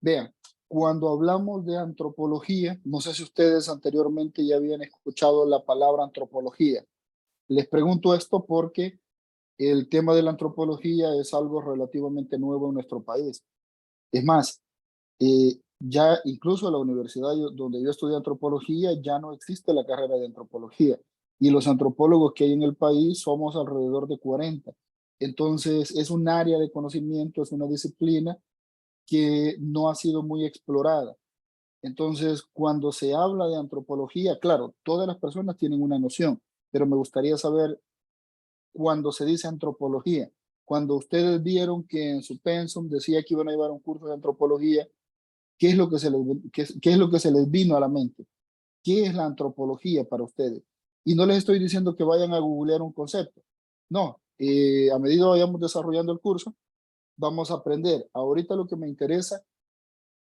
Vean, cuando hablamos de antropología, no sé si ustedes anteriormente ya habían escuchado la palabra antropología. Les pregunto esto porque el tema de la antropología es algo relativamente nuevo en nuestro país. Es más, ya incluso en la universidad donde yo estudié antropología, ya no existe la carrera de antropología. Y los antropólogos que hay en el país somos alrededor de 40. Entonces, es un área de conocimiento, es una disciplina que no ha sido muy explorada. Entonces, cuando se habla de antropología, claro, todas las personas tienen una noción, pero me gustaría saber cuando se dice antropología, cuando ustedes vieron que en su pensum decía que iban a llevar un curso de antropología, ¿qué es lo que qué es lo que se les vino a la mente? ¿Qué es la antropología para ustedes? Y no les estoy diciendo que vayan a googlear un concepto. No, a medida que vayamos desarrollando el curso, vamos a aprender. Ahorita lo que me interesa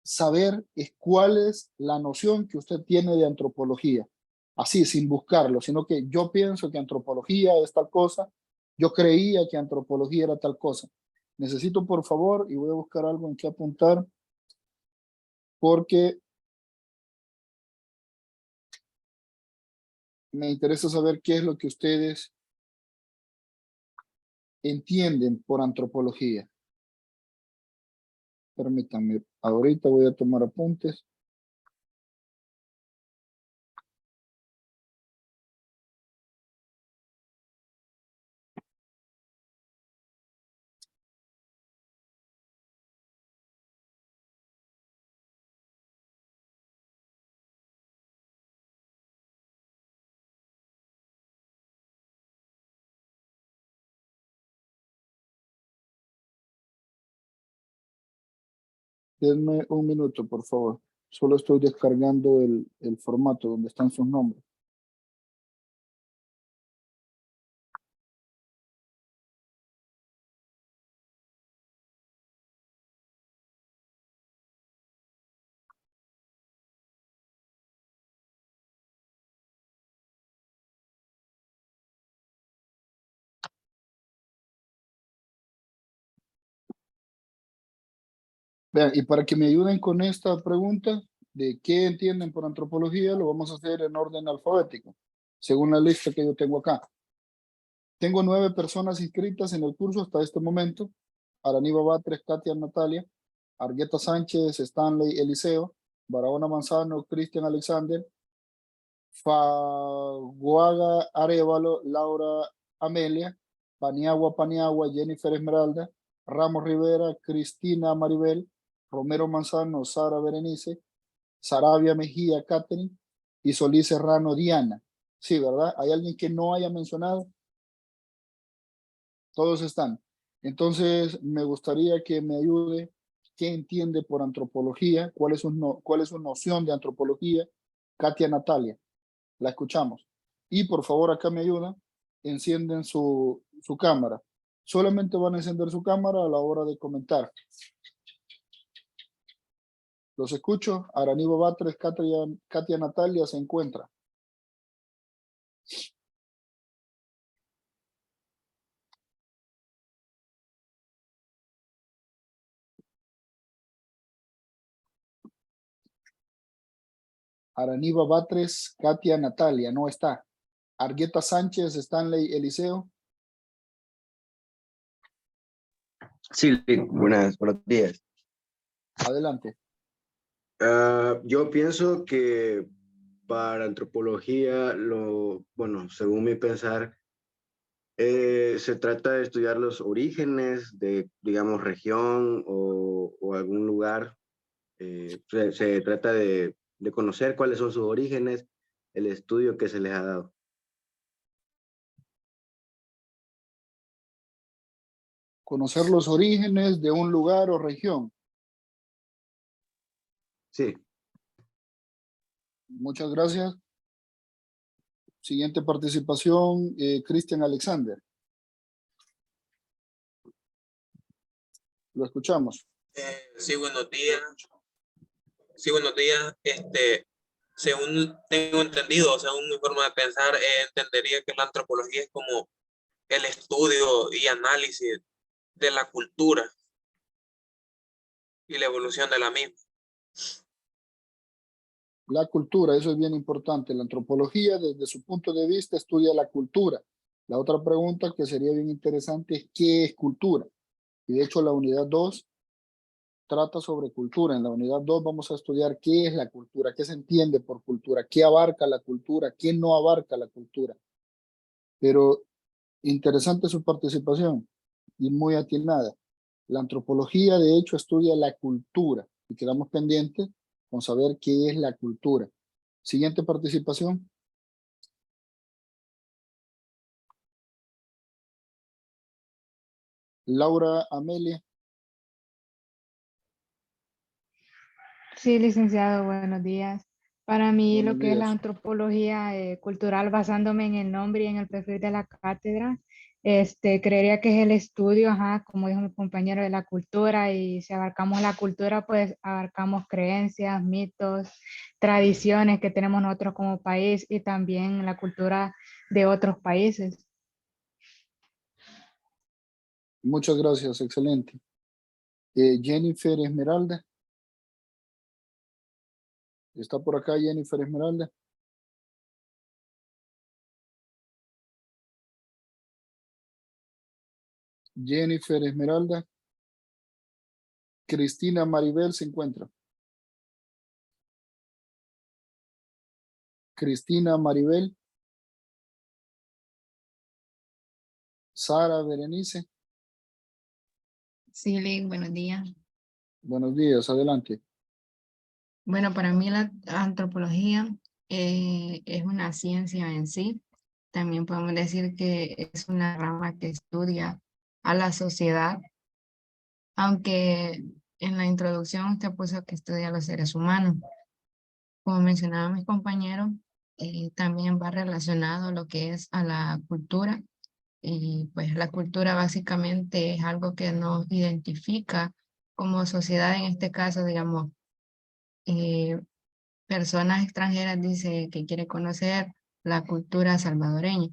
saber es cuál es la noción que usted tiene de antropología. Así, sin buscarlo, sino que yo pienso que antropología es tal cosa, yo creía que antropología era tal cosa. Necesito, por favor, y voy a buscar algo en que apuntar, porque me interesa saber qué es lo que ustedes entienden por antropología. Permítanme, ahorita voy a tomar apuntes. Denme un minuto, por favor. Solo estoy descargando el formato donde están sus nombres. Vean, y para que me ayuden con esta pregunta de qué entienden por antropología, lo vamos a hacer en orden alfabético, según la lista que yo tengo acá. Tengo 9 personas inscritas en el curso hasta este momento. Araníba Batres, Katia Natalia, Argueta Sánchez, Stanley Eliseo, Barahona Manzano, Cristian Alexander, Faguaga Arevalo, Laura Amelia, Paniagua, Jennifer Esmeralda, Ramos Rivera, Cristina Maribel, Romero Manzano, Sara Berenice, Sarabia Mejía, Catherine y Solís Serrano, Diana. Sí, ¿verdad? ¿Hay alguien que no haya mencionado? Todos están. Entonces, me gustaría que me ayude. ¿Qué entiende por antropología? ¿Cuál es su noción de antropología? Katia Natalia. La escuchamos. Y por favor, acá me ayudan, encienden su cámara. Solamente van a encender su cámara a la hora de comentar. Los escucho. Araníba Batres, Katia Natalia se encuentra. Araníba Batres, Katia Natalia, no está. Argueta Sánchez, Stanley Eliseo. Sí, buenos días. Adelante. Yo pienso que para antropología, bueno, según mi pensar, se trata de estudiar los orígenes de, digamos, región o algún lugar. Se trata de conocer cuáles son sus orígenes, el estudio que se les ha dado. Conocer los orígenes de un lugar o región. Sí. Muchas gracias. Siguiente participación, Cristian Alexander. Lo escuchamos. Sí, buenos días. Sí, buenos días. Según tengo entendido, según mi forma de pensar, entendería que la antropología es como el estudio y análisis de la cultura y la evolución de la misma. La cultura, eso es bien importante. La antropología, desde su punto de vista, estudia la cultura. La otra pregunta que sería bien interesante es ¿qué es cultura? Y de hecho la unidad 2 trata sobre cultura. En la unidad 2 vamos a estudiar qué es la cultura, qué se entiende por cultura, qué abarca la cultura, qué no abarca la cultura. Pero interesante su participación y muy atinada. La antropología, de hecho, estudia la cultura y quedamos pendientes con saber qué es la cultura. Siguiente participación. Laura Amelia. Sí, licenciado, buenos días. Para mí, Buenos lo que es la días. antropología cultural, basándome en el nombre y en el perfil de la cátedra, creería que es el estudio, ajá, como dijo mi compañero, de la cultura. Y si abarcamos la cultura, pues abarcamos creencias, mitos, tradiciones que tenemos nosotros como país y también la cultura de otros países. Muchas gracias, excelente. Jennifer Esmeralda. ¿Está por acá Jennifer Esmeralda? Jennifer Esmeralda. Cristina Maribel se encuentra. Cristina Maribel. Sara Berenice. Sí, Lee, buenos días. Buenos días, adelante. Bueno, para mí la antropología es una ciencia en sí. También podemos decir que es una rama que estudia a la sociedad, aunque en la introducción usted puso que estudia a los seres humanos. Como mencionaba mis compañeros, también va relacionado lo que es a la cultura. Y pues la cultura básicamente es algo que nos identifica como sociedad, en este caso, digamos, eh, personas extranjeras dice que quiere conocer la cultura salvadoreña.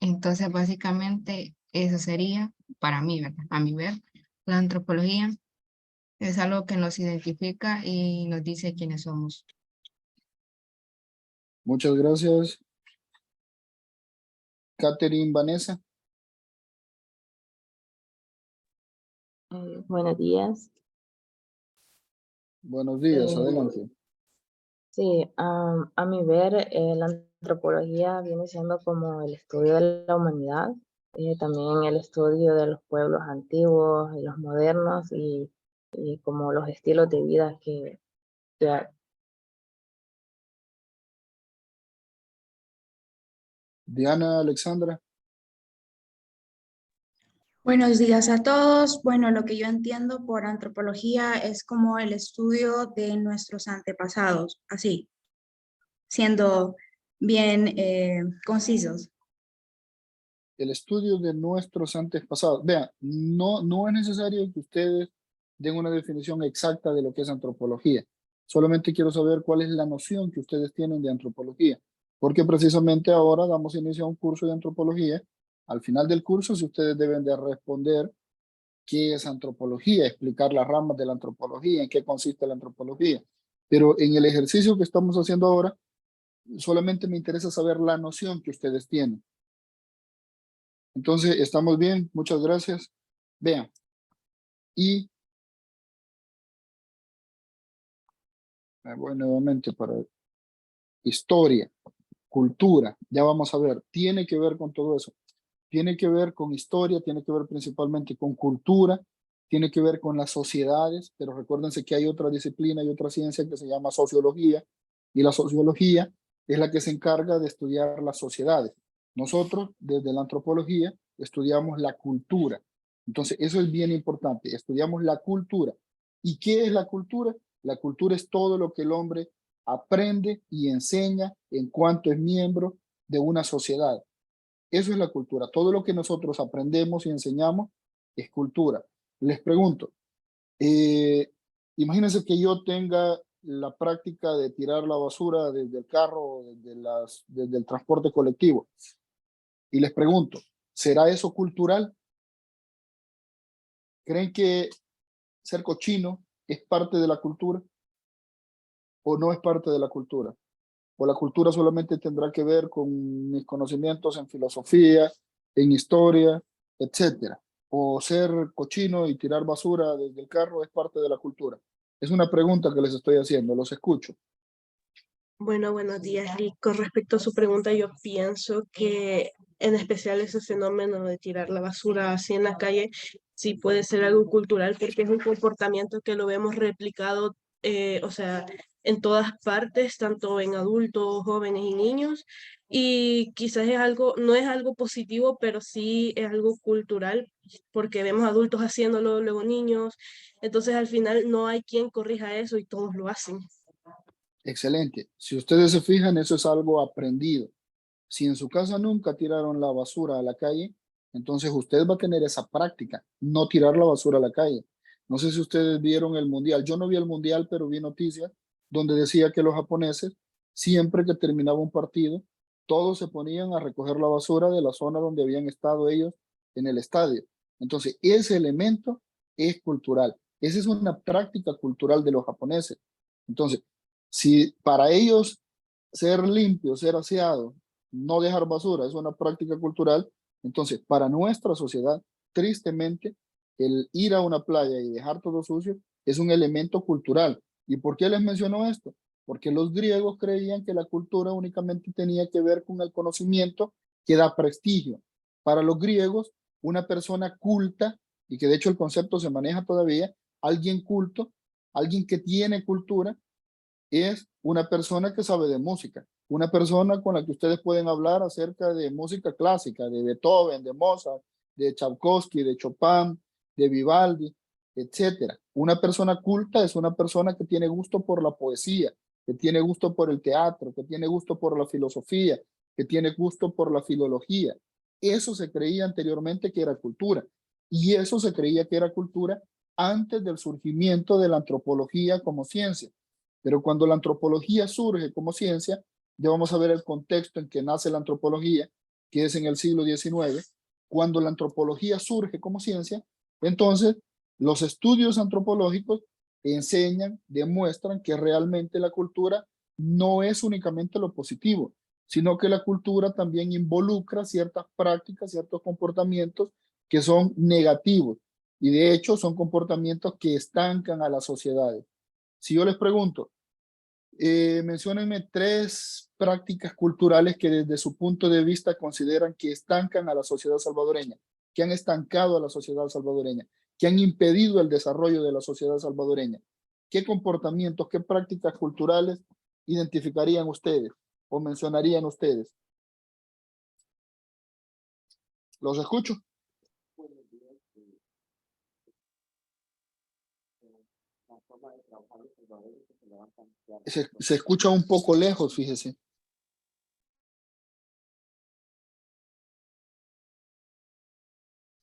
Entonces, básicamente, eso sería, para mí, ¿verdad? A mi ver, la antropología es algo que nos identifica y nos dice quiénes somos. Muchas gracias. Catherine Vanessa. Buenos días. Buenos días, Eh, adelante. sí, a mi ver, la antropología viene siendo como el estudio de la humanidad, también el estudio de los pueblos antiguos y los modernos y como los estilos de vida que hay. Diana Alexandra. Buenos días a todos. Bueno, lo que yo entiendo por antropología es como el estudio de nuestros antepasados, así, siendo bien concisos. El estudio de nuestros antepasados. Vean, no es necesario que ustedes den una definición exacta de lo que es antropología. Solamente quiero saber cuál es la noción que ustedes tienen de antropología, porque precisamente ahora damos inicio a un curso de antropología. Al final del curso, si ustedes deben de responder qué es antropología, explicar las ramas de la antropología, en qué consiste la antropología. Pero en el ejercicio que estamos haciendo ahora, solamente me interesa saber la noción que ustedes tienen. Entonces, estamos bien, muchas gracias. Vean, y voy nuevamente para historia, cultura, ya vamos a ver, tiene que ver con todo eso. Tiene que ver con historia, tiene que ver principalmente con cultura, tiene que ver con las sociedades, pero recuérdense que hay otra disciplina y otra ciencia que se llama sociología, y la sociología es la que se encarga de estudiar las sociedades. Nosotros, desde la antropología, estudiamos la cultura. Entonces, eso es bien importante, estudiamos la cultura. ¿Y qué es la cultura? La cultura es todo lo que el hombre aprende y enseña en cuanto es miembro de una sociedad. Eso es la cultura. Todo lo que nosotros aprendemos y enseñamos es cultura. Les pregunto, imagínense que yo tenga la práctica de tirar la basura desde el carro, desde el transporte colectivo. Y les pregunto, ¿será eso cultural? ¿Creen que ser cochino es parte de la cultura? ¿O no es parte de la cultura? ¿O la cultura solamente tendrá que ver con mis conocimientos en filosofía, en historia, etcétera? ¿O ser cochino y tirar basura desde el carro es parte de la cultura? Es una pregunta que les estoy haciendo, los escucho. Bueno, buenos días. Y con respecto a su pregunta, yo pienso que en especial ese fenómeno de tirar la basura así en la calle, sí puede ser algo cultural porque es un comportamiento que lo vemos replicado, o sea, en todas partes, tanto en adultos, jóvenes y niños. Y quizás es algo, no es algo positivo, pero sí es algo cultural porque vemos adultos haciéndolo, luego niños. Entonces al final no hay quien corrija eso y todos lo hacen. Excelente. Si ustedes se fijan, eso es algo aprendido. Si en su casa nunca tiraron la basura a la calle, entonces usted va a tener esa práctica, no tirar la basura a la calle. No sé si ustedes vieron el mundial. Yo no vi el mundial, pero vi noticias donde decía que los japoneses, siempre que terminaba un partido, todos se ponían a recoger la basura de la zona donde habían estado ellos en el estadio. Entonces, ese elemento es cultural. Esa es una práctica cultural de los japoneses. Entonces, si para ellos ser limpio, ser aseado, no dejar basura es una práctica cultural, entonces para nuestra sociedad, tristemente, el ir a una playa y dejar todo sucio es un elemento cultural. ¿Y por qué les menciono esto? Porque los griegos creían que la cultura únicamente tenía que ver con el conocimiento que da prestigio. Para los griegos, una persona culta, y que de hecho el concepto se maneja todavía, alguien culto, alguien que tiene cultura, es una persona que sabe de música, una persona con la que ustedes pueden hablar acerca de música clásica, de Beethoven, de Mozart, de Tchaikovsky, de Chopin, de Vivaldi, etcétera. Una persona culta es una persona que tiene gusto por la poesía, que tiene gusto por el teatro, que tiene gusto por la filosofía, que tiene gusto por la filología. Eso se creía anteriormente que era cultura, y eso se creía que era cultura antes del surgimiento de la antropología como ciencia. Pero cuando la antropología surge como ciencia, ya vamos a ver el contexto en que nace la antropología, que es en el siglo XIX. Cuando la antropología surge como ciencia, entonces los estudios antropológicos enseñan, demuestran que realmente la cultura no es únicamente lo positivo, sino que la cultura también involucra ciertas prácticas, ciertos comportamientos que son negativos. Y de hecho son comportamientos que estancan a las sociedades. Si yo les pregunto, menciónenme 3 prácticas culturales que desde su punto de vista consideran que estancan a la sociedad salvadoreña, que han estancado a la sociedad salvadoreña, que han impedido el desarrollo de la sociedad salvadoreña. ¿Qué comportamientos, qué prácticas culturales identificarían ustedes o mencionarían ustedes? Los escucho. Se escucha un poco lejos, fíjese.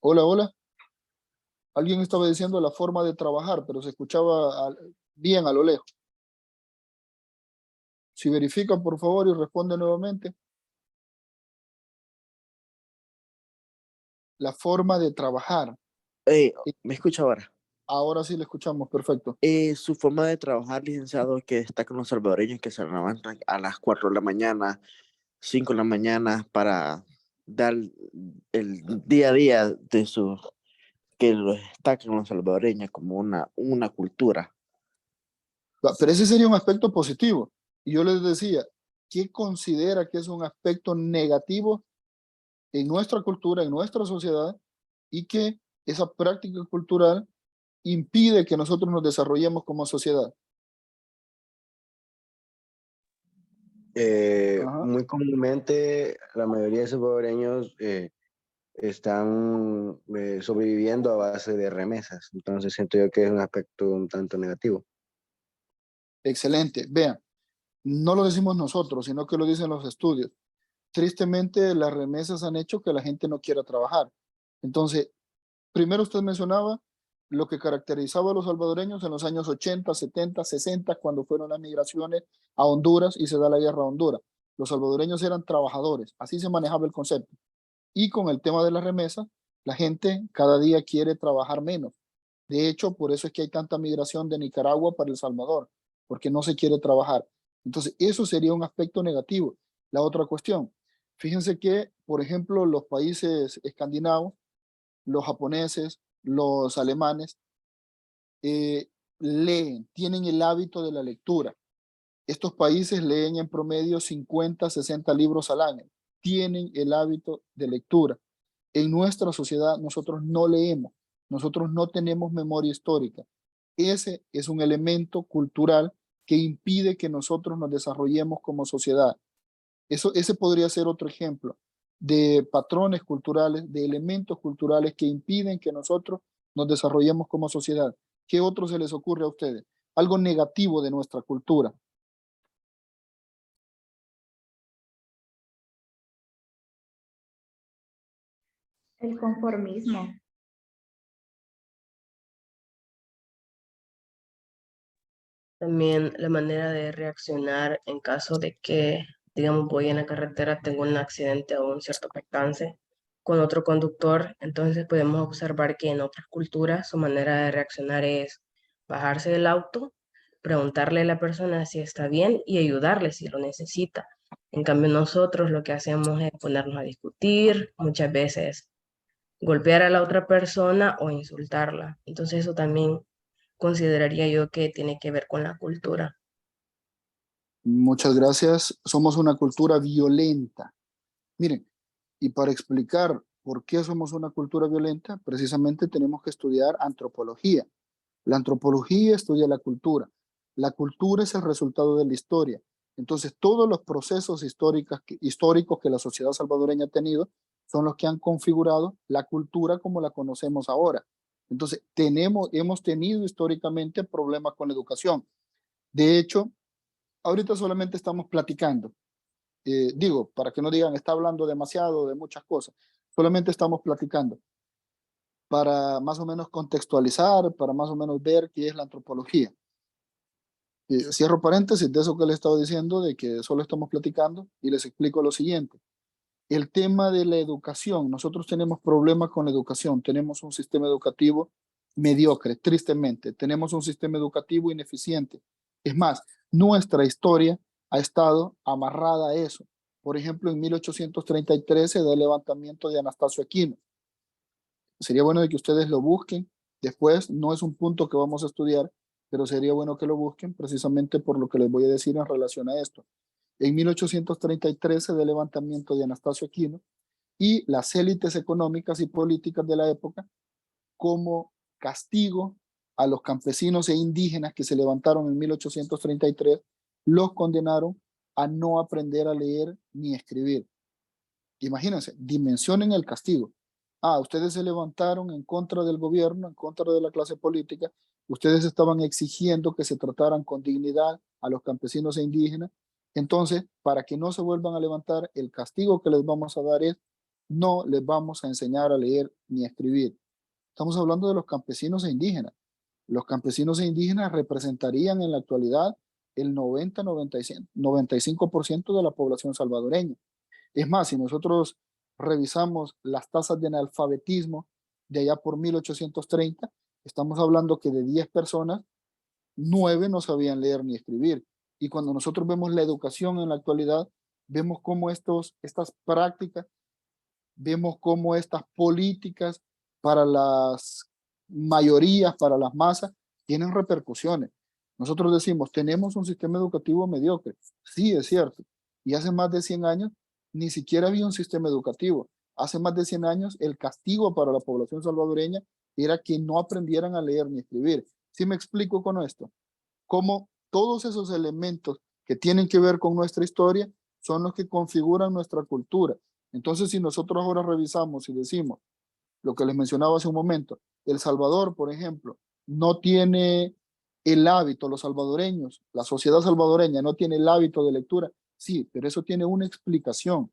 Hola, hola. Alguien estaba diciendo la forma de trabajar, pero se escuchaba bien a lo lejos. Si verifica, por favor, y responde nuevamente. La forma de trabajar. ¿Me escucha ahora? Ahora sí le escuchamos, perfecto. Su forma de trabajar, licenciado, que destacan los salvadoreños que se levantan a las 4 de la mañana, 5 de la mañana para dar el día a día de sus, que los destacan los salvadoreños como una cultura. Pero ese sería un aspecto positivo. Y yo les decía, ¿qué considera que es un aspecto negativo en nuestra cultura, en nuestra sociedad, y que esa práctica cultural impide que nosotros nos desarrollemos como sociedad? Muy comúnmente la mayoría de salvadoreños están sobreviviendo a base de remesas. Entonces siento yo que es un aspecto un tanto negativo. Excelente. Vean, no lo decimos nosotros, sino que lo dicen los estudios. Tristemente, las remesas han hecho que la gente no quiera trabajar. Entonces, primero usted mencionaba lo que caracterizaba a los salvadoreños en los años 80, 70, 60, cuando fueron las migraciones a Honduras y se da la guerra a Honduras. Los salvadoreños eran trabajadores, así se manejaba el concepto. Y con el tema de las remesas, la gente cada día quiere trabajar menos. De hecho, por eso es que hay tanta migración de Nicaragua para El Salvador, porque no se quiere trabajar. Entonces, eso sería un aspecto negativo. La otra cuestión, fíjense que, por ejemplo, los países escandinavos, los japoneses, los alemanes, leen, tienen el hábito de la lectura. Estos países leen en promedio 50, 60 libros al año. Tienen el hábito de lectura. En nuestra sociedad nosotros no leemos, nosotros no tenemos memoria histórica. Ese es un elemento cultural que impide que nosotros nos desarrollemos como sociedad. Ese podría ser otro ejemplo de patrones culturales, de elementos culturales que impiden que nosotros nos desarrollemos como sociedad. ¿Qué otro se les ocurre a ustedes? Algo negativo de nuestra cultura. El conformismo. También la manera de reaccionar en caso de que, digamos, voy en la carretera, tengo un accidente o un cierto percance con otro conductor, entonces podemos observar que en otras culturas su manera de reaccionar es bajarse del auto, preguntarle a la persona si está bien y ayudarle si lo necesita. En cambio, nosotros lo que hacemos es ponernos a discutir, muchas veces golpear a la otra persona o insultarla. Entonces eso también consideraría yo que tiene que ver con la cultura. Muchas gracias. Somos una cultura violenta. Miren, y para explicar por qué somos una cultura violenta, precisamente tenemos que estudiar antropología. La antropología estudia la cultura. La cultura es el resultado de la historia. Entonces, todos los procesos históricos que la sociedad salvadoreña ha tenido son los que han configurado la cultura como la conocemos ahora. Entonces, hemos tenido históricamente problemas con la educación. De hecho, ahorita solamente estamos platicando. Digo, para que no digan, está hablando demasiado de muchas cosas. Solamente estamos platicando para más o menos contextualizar, para más o menos ver qué es la antropología. Cierro paréntesis de eso que les estaba diciendo, de que solo estamos platicando, y les explico lo siguiente. El tema de la educación, nosotros tenemos problemas con la educación, tenemos un sistema educativo mediocre, tristemente, tenemos un sistema educativo ineficiente. Es más, nuestra historia ha estado amarrada a eso. Por ejemplo, en 1833 se da el levantamiento de Anastasio Aquino. Sería bueno de que ustedes lo busquen. Después, no es un punto que vamos a estudiar, pero sería bueno que lo busquen precisamente por lo que les voy a decir en relación a esto. En 1833 se da el levantamiento de Anastasio Aquino y las élites económicas y políticas de la época, como castigo a los campesinos e indígenas que se levantaron en 1833, los condenaron a no aprender a leer ni escribir. Imagínense, dimensionen el castigo. Ustedes se levantaron en contra del gobierno, en contra de la clase política, ustedes estaban exigiendo que se trataran con dignidad a los campesinos e indígenas. Entonces, para que no se vuelvan a levantar, el castigo que les vamos a dar es no les vamos a enseñar a leer ni a escribir. Estamos hablando de los campesinos e indígenas. Los campesinos e indígenas representarían en la actualidad el 90-95% de la población salvadoreña. Es más, si nosotros revisamos las tasas de analfabetismo de allá por 1830, estamos hablando que de 10 personas, 9 no sabían leer ni escribir. Y cuando nosotros vemos la educación en la actualidad, vemos cómo estas prácticas, vemos cómo estas políticas para las mayorías, para las masas, tienen repercusiones. Nosotros decimos, tenemos un sistema educativo mediocre. Sí, es cierto. Y hace más de 100 años ni siquiera había un sistema educativo. Hace más de 100 años el castigo para la población salvadoreña era que no aprendieran a leer ni escribir. ¿Sí me explico con esto? Cómo todos esos elementos que tienen que ver con nuestra historia son los que configuran nuestra cultura. Entonces, si nosotros ahora revisamos y decimos lo que les mencionaba hace un momento, El Salvador, por ejemplo, no tiene el hábito, los salvadoreños, la sociedad salvadoreña no tiene el hábito de lectura, sí, pero eso tiene una explicación.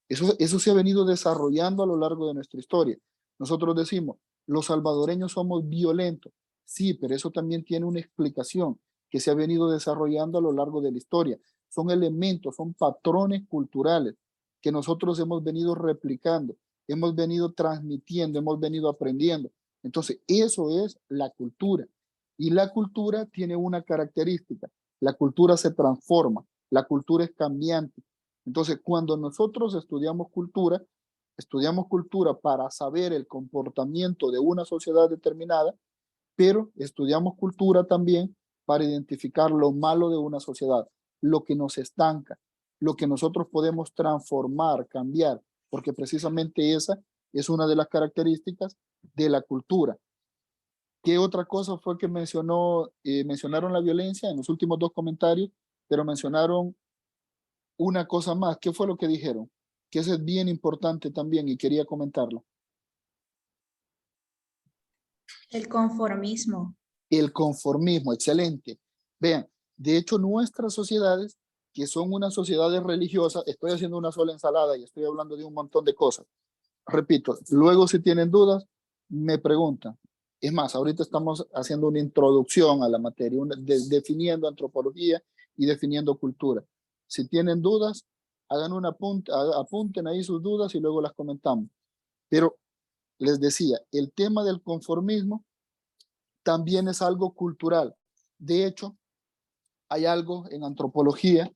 Eso se ha venido desarrollando a lo largo de nuestra historia. Nosotros decimos, los salvadoreños somos violentos, sí, pero eso también tiene una explicación que se ha venido desarrollando a lo largo de la historia. Son elementos, son patrones culturales que nosotros hemos venido replicando, hemos venido transmitiendo, hemos venido aprendiendo. Entonces, eso es la cultura. Y la cultura tiene una característica. La cultura se transforma, la cultura es cambiante. Entonces, cuando nosotros estudiamos cultura para saber el comportamiento de una sociedad determinada, pero estudiamos cultura también para identificar lo malo de una sociedad, lo que nos estanca, lo que nosotros podemos transformar, cambiar, porque precisamente esa es una de las características de la cultura. ¿Qué otra cosa fue que mencionaron la violencia en los últimos dos comentarios, pero mencionaron una cosa más? ¿Qué fue lo que dijeron? Que eso es bien importante también y quería comentarlo. El conformismo. El conformismo, excelente. Vean, de hecho nuestras sociedades, que son unas sociedades religiosas, estoy haciendo una sola ensalada y estoy hablando de un montón de cosas. Repito, luego si tienen dudas, me preguntan. Es más, ahorita estamos haciendo una introducción a la materia, definiendo antropología y definiendo cultura. Si tienen dudas, hagan un apunten ahí sus dudas y luego las comentamos. Pero les decía, el tema del conformismo también es algo cultural. De hecho, hay algo en antropología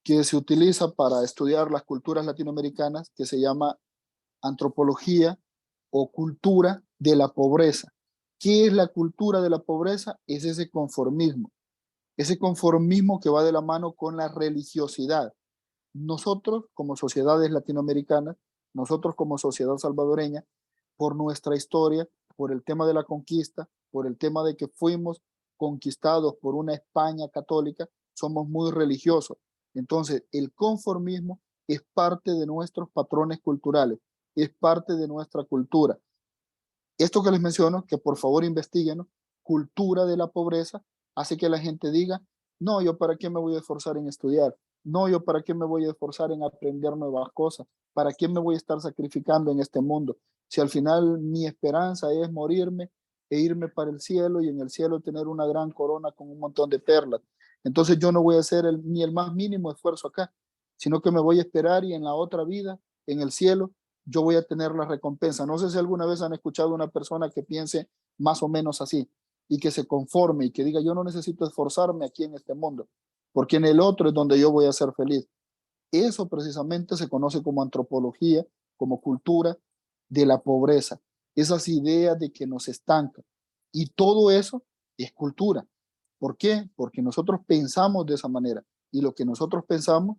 que se utiliza para estudiar las culturas latinoamericanas que se llama antropología o cultura de la pobreza. ¿Qué es la cultura de la pobreza? Es ese conformismo que va de la mano con la religiosidad. Nosotros como sociedades latinoamericanas, nosotros como sociedad salvadoreña, por nuestra historia, por el tema de la conquista, por el tema de que fuimos conquistados por una España católica, somos muy religiosos. Entonces, el conformismo es parte de nuestros patrones culturales, es parte de nuestra cultura. Esto que les menciono, que por favor investiguen, cultura de la pobreza, hace que la gente diga, no, yo para qué me voy a esforzar en estudiar, no, yo para qué me voy a esforzar en aprender nuevas cosas, para qué me voy a estar sacrificando en este mundo, si al final mi esperanza es morirme e irme para el cielo y en el cielo tener una gran corona con un montón de perlas. Entonces yo no voy a hacer ni el más mínimo esfuerzo acá, sino que me voy a esperar y en la otra vida, en el cielo, yo voy a tener la recompensa. No sé si alguna vez han escuchado a una persona que piense más o menos así y que se conforme y que diga, yo no necesito esforzarme aquí en este mundo, porque en el otro es donde yo voy a ser feliz. Eso precisamente se conoce como antropología, como cultura de la pobreza. Esas ideas de que nos estancan. Y todo eso es cultura. ¿Por qué? Porque nosotros pensamos de esa manera. Y lo que nosotros pensamos,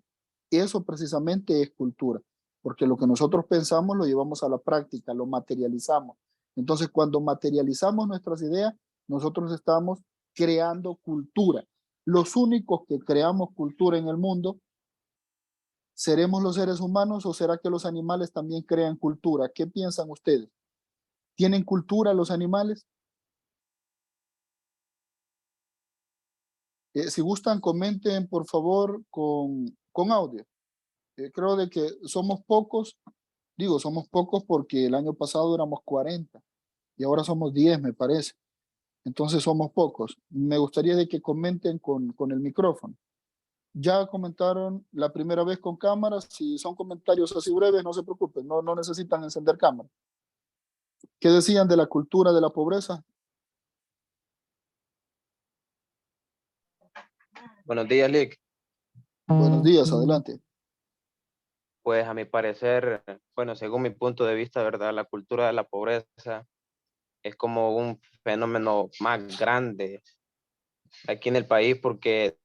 eso precisamente es cultura. Porque lo que nosotros pensamos lo llevamos a la práctica, lo materializamos. Entonces, cuando materializamos nuestras ideas, nosotros estamos creando cultura. Los únicos que creamos cultura en el mundo, ¿seremos los seres humanos o será que los animales también crean cultura? ¿Qué piensan ustedes? ¿Tienen cultura los animales? Si gustan, comenten por favor con audio. Creo de que somos pocos, digo somos pocos porque el año pasado éramos 40 y ahora somos 10 me parece. Entonces somos pocos. Me gustaría de que comenten con el micrófono. Ya comentaron la primera vez con cámaras. Si son comentarios así breves, no se preocupen, no necesitan encender cámara. ¿Qué decían de la cultura de la pobreza? Buenos días, Lick. Buenos días, adelante. Pues a mi parecer, bueno, según mi punto de vista, ¿verdad? La cultura de la pobreza es como un fenómeno más grande aquí en el país porque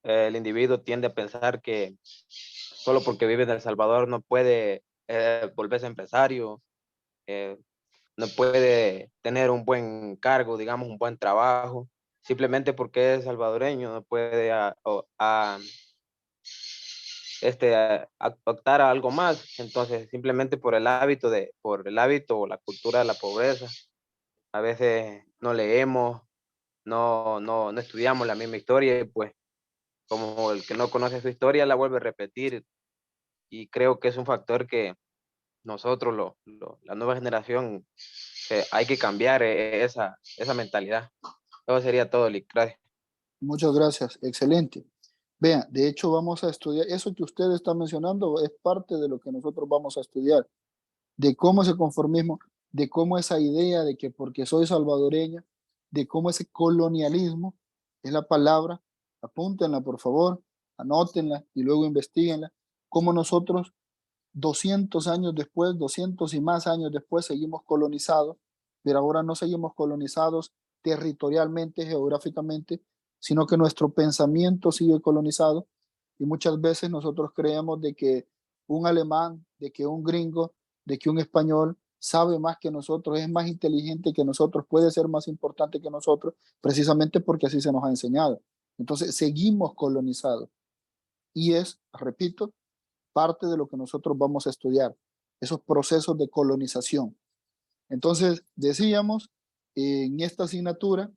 el individuo tiende a pensar que solo porque vive en El Salvador no puede volverse empresario, no puede tener un buen cargo, digamos, un buen trabajo, simplemente porque es salvadoreño, no puede optar a algo más. Entonces, simplemente por el hábito o la cultura de la pobreza, a veces no leemos, no estudiamos la misma historia y pues como el que no conoce su historia la vuelve a repetir, y creo que es un factor que nosotros, la nueva generación, hay que cambiar esa mentalidad. Eso sería todo, Lick. Gracias. Muchas gracias, excelente. Vean, de hecho vamos a estudiar, eso que usted está mencionando es parte de lo que nosotros vamos a estudiar, de cómo ese conformismo, de cómo esa idea de que porque soy salvadoreña, de cómo ese colonialismo es la palabra, apúntenla por favor, anótenla y luego investiguenla, cómo nosotros 200 años después, 200 y más años después seguimos colonizados, pero ahora no seguimos colonizados territorialmente, geográficamente, sino que nuestro pensamiento sigue colonizado y muchas veces nosotros creemos de que un alemán, de que un gringo, de que un español sabe más que nosotros, es más inteligente que nosotros, puede ser más importante que nosotros, precisamente porque así se nos ha enseñado. Entonces seguimos colonizados y es, repito, parte de lo que nosotros vamos a estudiar, esos procesos de colonización. Entonces, decíamos, en esta asignatura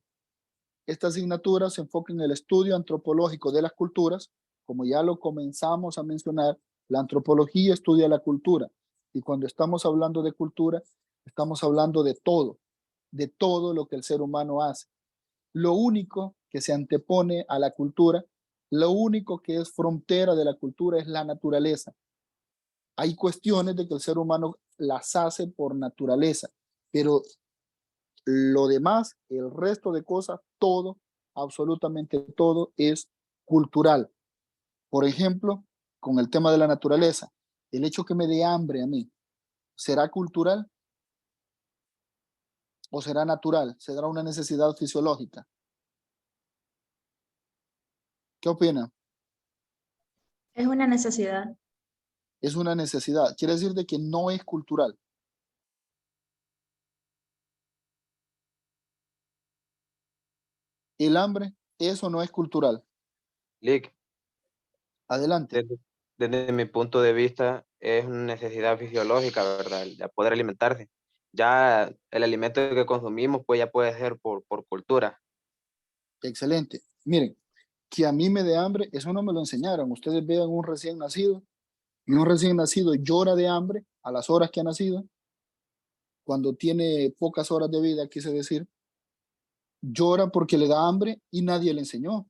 se enfoca en el estudio antropológico de las culturas, como ya lo comenzamos a mencionar, la antropología estudia la cultura, y cuando estamos hablando de cultura, estamos hablando de todo lo que el ser humano hace. Lo único que se antepone a la cultura, lo único que es frontera de la cultura es la naturaleza. Hay cuestiones de que el ser humano las hace por naturaleza, pero lo demás, el resto de cosas, todo, absolutamente todo es cultural. Por ejemplo, con el tema de la naturaleza, el hecho que me dé hambre a mí, ¿será cultural o será natural? ¿Será una necesidad fisiológica? ¿Qué opina? Es una necesidad. Es una necesidad. Quiere decir de que no es cultural. El hambre, eso no es cultural. Lick, Adelante. desde mi punto de vista, es una necesidad fisiológica, ¿verdad? El de poder alimentarse. Ya el alimento que consumimos, pues ya puede ser por cultura. Excelente. Miren, que a mí me dé hambre, eso no me lo enseñaron. Ustedes vean un recién nacido y un recién nacido llora de hambre a las horas que ha nacido, cuando tiene pocas horas de vida, quise decir, llora porque le da hambre y nadie le enseñó.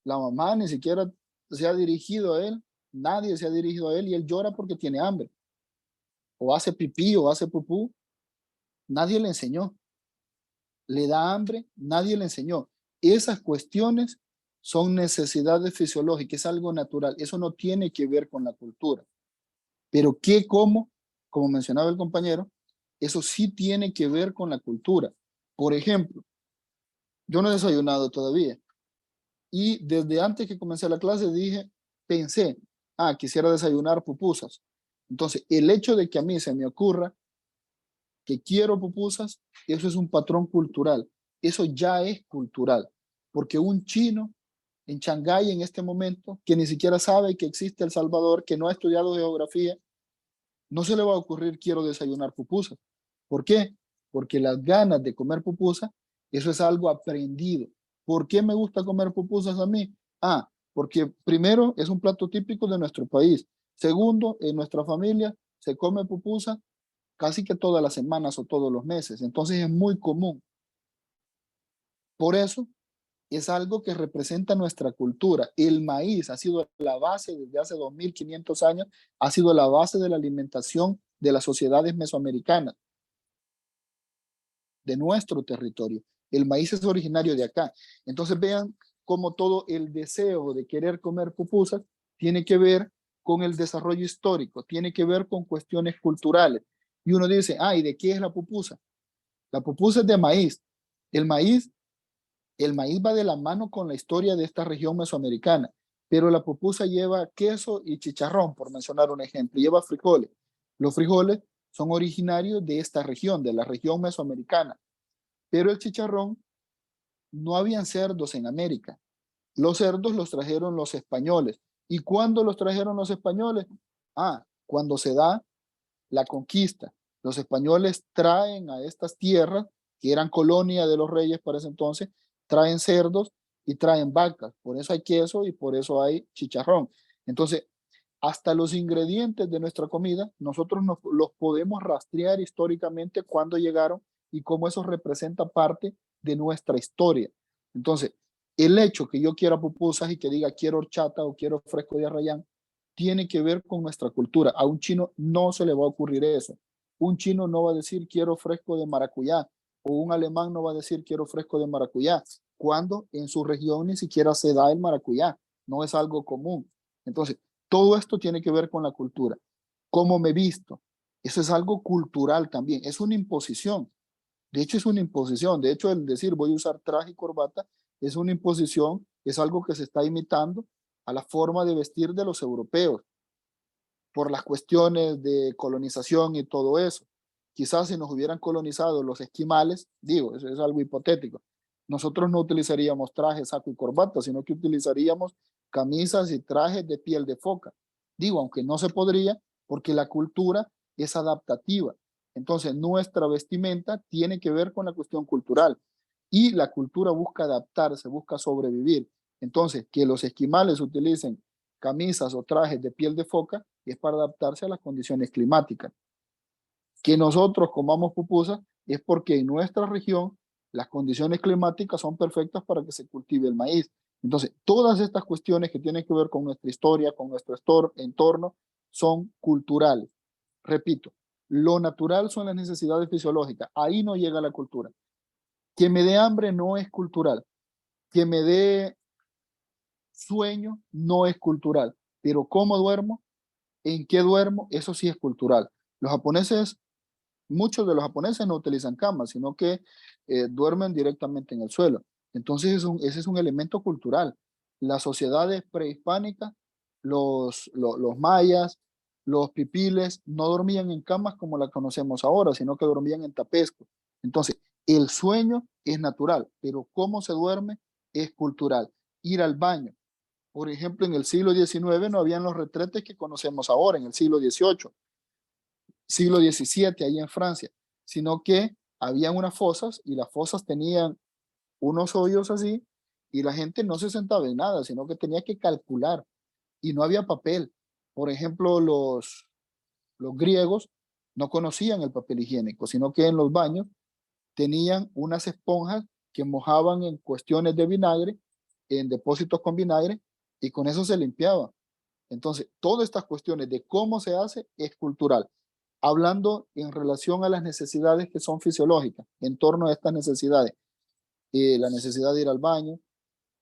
La mamá ni siquiera se ha dirigido a él, nadie se ha dirigido a él y él llora porque tiene hambre. O hace pipí o hace pupú, nadie le enseñó. Le da hambre, nadie le enseñó. Esas cuestiones son necesidades fisiológicas, es algo natural. Eso no tiene que ver con la cultura. Pero qué, cómo, como mencionaba el compañero, eso sí tiene que ver con la cultura. Por ejemplo, yo no he desayunado todavía y desde antes que comencé la clase pensé, quisiera desayunar pupusas. Entonces, el hecho de que a mí se me ocurra que quiero pupusas, eso es un patrón cultural. Eso ya es cultural, porque un chino en Shanghái en este momento, que ni siquiera sabe que existe El Salvador, que no ha estudiado geografía, no se le va a ocurrir quiero desayunar pupusas. ¿Por qué? Porque las ganas de comer pupusas, eso es algo aprendido. ¿Por qué me gusta comer pupusas a mí? Porque primero es un plato típico de nuestro país. Segundo, en nuestra familia se come pupusa casi que todas las semanas o todos los meses. Entonces es muy común. Por eso es algo que representa nuestra cultura. El maíz ha sido la base desde hace 2500 años, ha sido la base de la alimentación de las sociedades mesoamericanas, de nuestro territorio. El maíz es originario de acá. Entonces vean cómo todo el deseo de querer comer pupusas tiene que ver con el desarrollo histórico, tiene que ver con cuestiones culturales. Y uno dice, ¿y de qué es la pupusa? La pupusa es de maíz. El maíz va de la mano con la historia de esta región mesoamericana, pero la pupusa lleva queso y chicharrón, por mencionar un ejemplo, lleva frijoles. Los frijoles son originarios de esta región, de la región mesoamericana, pero el chicharrón, no habían cerdos en América. Los cerdos los trajeron los españoles. ¿Y cuándo los trajeron los españoles? Cuando se da la conquista. Los españoles traen a estas tierras, que eran colonia de los reyes para ese entonces, traen cerdos y traen vacas. Por eso hay queso y por eso hay chicharrón. Entonces, hasta los ingredientes de nuestra comida, nosotros los podemos rastrear históricamente cuando llegaron y cómo eso representa parte de nuestra historia. Entonces, el hecho que yo quiera pupusas y que diga quiero horchata o quiero fresco de arrayán, tiene que ver con nuestra cultura. A un chino no se le va a ocurrir eso. Un chino no va a decir quiero fresco de maracuyá, o un alemán no va a decir quiero fresco de maracuyá, cuando en su región ni siquiera se da el maracuyá, no es algo común. Entonces, todo esto tiene que ver con la cultura. ¿Cómo me visto? Eso es algo cultural también, es una imposición. De hecho, es una imposición. De hecho, el decir voy a usar traje y corbata es una imposición, es algo que se está imitando a la forma de vestir de los europeos por las cuestiones de colonización y todo eso. Quizás si nos hubieran colonizado los esquimales, digo, eso es algo hipotético, nosotros no utilizaríamos trajes, saco y corbata, sino que utilizaríamos camisas y trajes de piel de foca. Digo, aunque no se podría, porque la cultura es adaptativa. Entonces, nuestra vestimenta tiene que ver con la cuestión cultural y la cultura busca adaptarse, busca sobrevivir. Entonces, que los esquimales utilicen camisas o trajes de piel de foca es para adaptarse a las condiciones climáticas. Que nosotros comamos pupusas es porque en nuestra región las condiciones climáticas son perfectas para que se cultive el maíz. Entonces, todas estas cuestiones que tienen que ver con nuestra historia, con nuestro entorno, son culturales. Repito, lo natural son las necesidades fisiológicas. Ahí no llega la cultura. Que me dé hambre no es cultural. Que me dé sueño no es cultural. Pero cómo duermo, en qué duermo, eso sí es cultural. Los japoneses, muchos de los japoneses no utilizan camas, sino que duermen directamente en el suelo. Entonces ese es un elemento cultural. Las sociedades prehispánicas, los mayas, los pipiles, no dormían en camas como la conocemos ahora, sino que dormían en tapescos. Entonces, el sueño es natural, pero cómo se duerme es cultural. Ir al baño. Por ejemplo, en el siglo XIX no habían los retretes que conocemos ahora, en el siglo XVIII, siglo XVII, ahí en Francia, sino que habían unas fosas y las fosas tenían unos hoyos así y la gente no se sentaba en nada, sino que tenía que calcular y no había papel. Por ejemplo, los griegos no conocían el papel higiénico, sino que en los baños tenían unas esponjas que mojaban en cuestiones de vinagre, en depósitos con vinagre, y con eso se limpiaba. Entonces, todas estas cuestiones de cómo se hace es cultural. Hablando en relación a las necesidades que son fisiológicas, en torno a estas necesidades, la necesidad de ir al baño,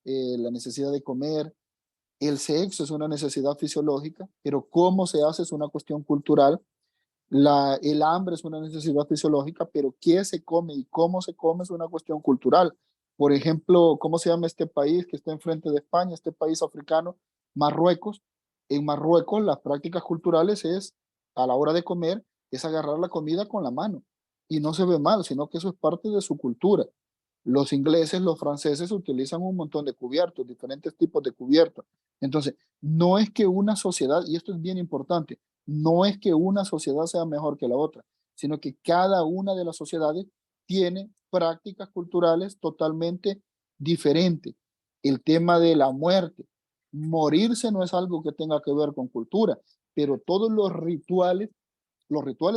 la necesidad de comer, el sexo es una necesidad fisiológica, pero cómo se hace es una cuestión cultural. El hambre es una necesidad fisiológica, pero qué se come y cómo se come es una cuestión cultural. Por ejemplo, ¿cómo se llama este país que está enfrente de España, este país africano? Marruecos. En Marruecos las prácticas culturales es, a la hora de comer, es agarrar la comida con la mano. Y no se ve mal, sino que eso es parte de su cultura. Los ingleses, los franceses utilizan un montón de cubiertos, diferentes tipos de cubiertos. Entonces, no es que una sociedad, y esto es bien importante, no es que una sociedad sea mejor que la otra, sino que cada una de las sociedades tiene prácticas culturales totalmente diferentes. El tema de la muerte, morirse no es algo que tenga que ver con cultura, pero todos los rituales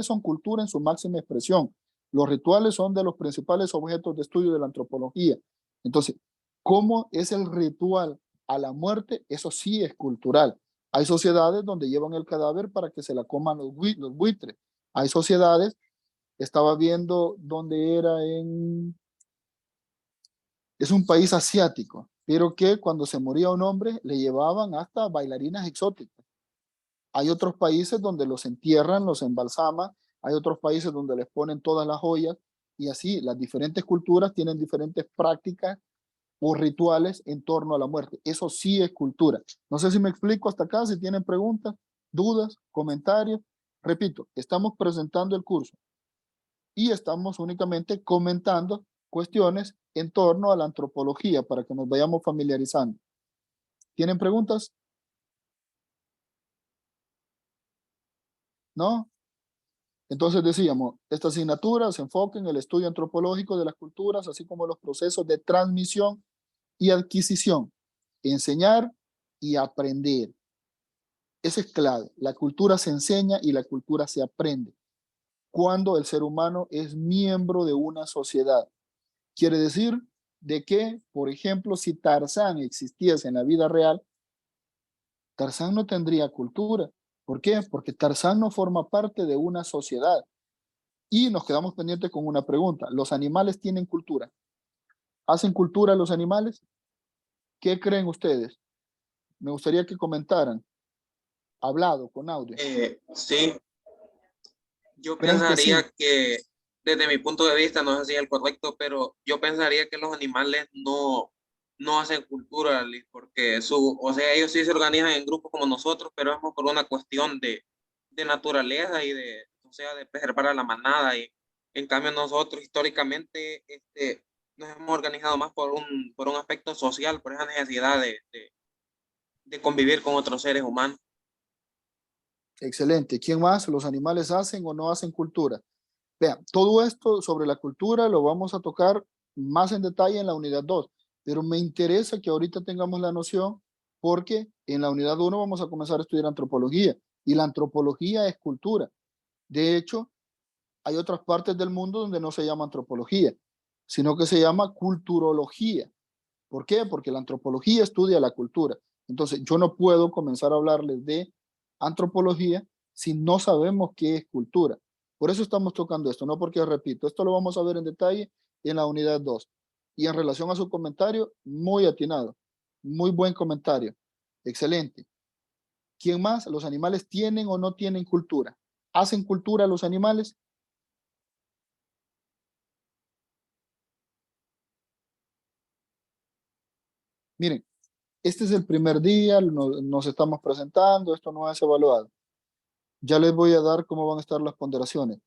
son cultura en su máxima expresión. Los rituales son de los principales objetos de estudio de la antropología. Entonces, ¿cómo es el ritual a la muerte? Eso sí es cultural. Hay sociedades donde llevan el cadáver para que se la coman los buitres. Hay sociedades, estaba viendo donde era es un país asiático, pero que cuando se moría un hombre le llevaban hasta bailarinas exóticas. Hay otros países donde los entierran, los embalsaman, hay otros países donde les ponen todas las joyas y así las diferentes culturas tienen diferentes prácticas o rituales en torno a la muerte. Eso sí es cultura. No sé si me explico hasta acá, si tienen preguntas, dudas, comentarios. Repito, estamos presentando el curso y estamos únicamente comentando cuestiones en torno a la antropología para que nos vayamos familiarizando. ¿Tienen preguntas? ¿No? Entonces decíamos, esta asignatura se enfoca en el estudio antropológico de las culturas, así como los procesos de transmisión y adquisición, enseñar y aprender. Eso es clave. La cultura se enseña y la cultura se aprende cuando el ser humano es miembro de una sociedad. Quiere decir de que, por ejemplo, si Tarzán existiese en la vida real, Tarzán no tendría cultura. ¿Por qué? Porque Tarzán no forma parte de una sociedad. Y nos quedamos pendientes con una pregunta. ¿Los animales tienen cultura? ¿Hacen cultura los animales? ¿Qué creen ustedes? Me gustaría que comentaran, hablado, con audio. Sí, yo ¿Creen que sí? pensaría que, desde mi punto de vista, no sé si es el correcto, pero yo pensaría que los animales no hacen cultura, Liz, porque o sea, ellos sí se organizan en grupos como nosotros, pero es por una cuestión de naturaleza y o sea, de preservar a la manada. Y en cambio nosotros históricamente nos hemos organizado más por un aspecto social, por esa necesidad de convivir con otros seres humanos. Excelente. ¿Quién más? ¿Los animales hacen o no hacen cultura? Vean, todo esto sobre la cultura lo vamos a tocar más en detalle en la unidad 2, pero me interesa que ahorita tengamos la noción porque en la unidad 1 vamos a comenzar a estudiar antropología y la antropología es cultura. De hecho, hay otras partes del mundo donde no se llama antropología, sino que se llama culturología. ¿Por qué? Porque la antropología estudia la cultura. Entonces, yo no puedo comenzar a hablarles de antropología si no sabemos qué es cultura. Por eso estamos tocando esto, no porque, repito, esto lo vamos a ver en detalle en la unidad 2. Y en relación a su comentario, muy atinado, muy buen comentario, excelente. ¿Quién más? ¿Los animales tienen o no tienen cultura? ¿Hacen cultura los animales? Miren, este es el primer día, nos estamos presentando, esto no es evaluado. Ya les voy a dar cómo van a estar las ponderaciones.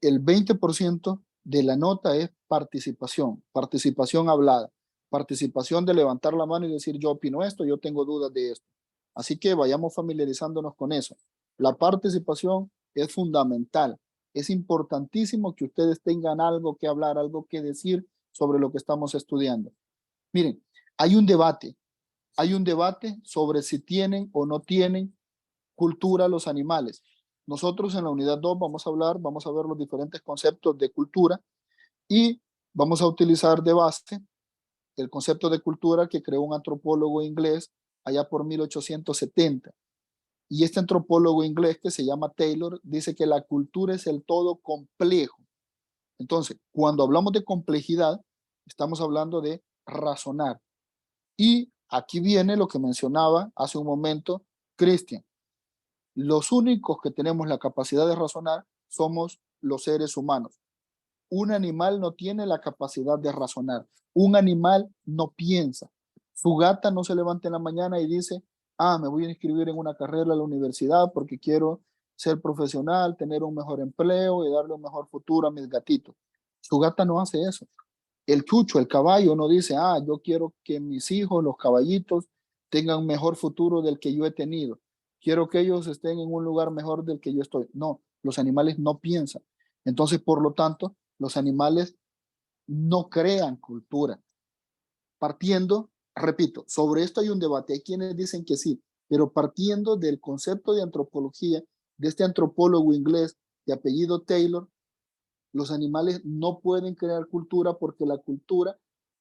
El 20% de la nota es participación, participación hablada, participación de levantar la mano y decir yo opino esto, yo tengo dudas de esto. Así que vayamos familiarizándonos con eso. La participación es fundamental. Es importantísimo que ustedes tengan algo que hablar, algo que decir sobre lo que estamos estudiando. Miren, hay un debate sobre si tienen o no tienen cultura los animales. Nosotros en la unidad 2 vamos a ver los diferentes conceptos de cultura y vamos a utilizar de base el concepto de cultura que creó un antropólogo inglés allá por 1870. Y este antropólogo inglés que se llama Taylor dice que la cultura es el todo complejo. Entonces, cuando hablamos de complejidad, estamos hablando de razonar. Y aquí viene lo que mencionaba hace un momento Cristian. Los únicos que tenemos la capacidad de razonar somos los seres humanos. Un animal no tiene la capacidad de razonar. Un animal no piensa. Su gata no se levanta en la mañana y dice, me voy a inscribir en una carrera a la universidad porque quiero ser profesional, tener un mejor empleo y darle un mejor futuro a mis gatitos. Su gata no hace eso. El chucho, el caballo, no dice, yo quiero que mis hijos, los caballitos, tengan un mejor futuro del que yo he tenido. Quiero que ellos estén en un lugar mejor del que yo estoy. No, los animales no piensan. Entonces, por lo tanto, los animales no crean cultura. Partiendo, repito, sobre esto hay un debate. Hay quienes dicen que sí, pero partiendo del concepto de antropología, de este antropólogo inglés de apellido Taylor, los animales no pueden crear cultura porque la cultura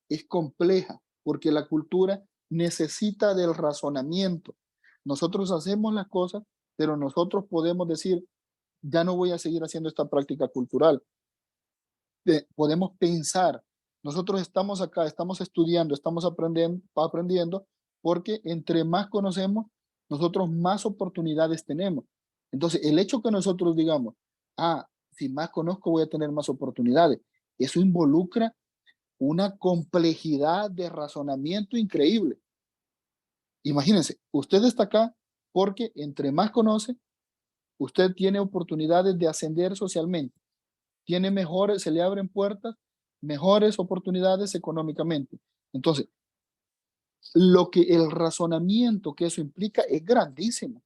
es compleja, porque la cultura necesita del razonamiento. Nosotros hacemos las cosas, pero nosotros podemos decir, ya no voy a seguir haciendo esta práctica cultural. Podemos pensar, nosotros estamos acá, estamos estudiando, estamos aprendiendo, porque entre más conocemos, nosotros más oportunidades tenemos. Entonces, el hecho que nosotros digamos, si más conozco voy a tener más oportunidades, eso involucra una complejidad de razonamiento increíble. Imagínense, usted está acá porque entre más conoce, usted tiene oportunidades de ascender socialmente, se le abren puertas, mejores oportunidades económicamente. Entonces, el razonamiento que eso implica es grandísimo,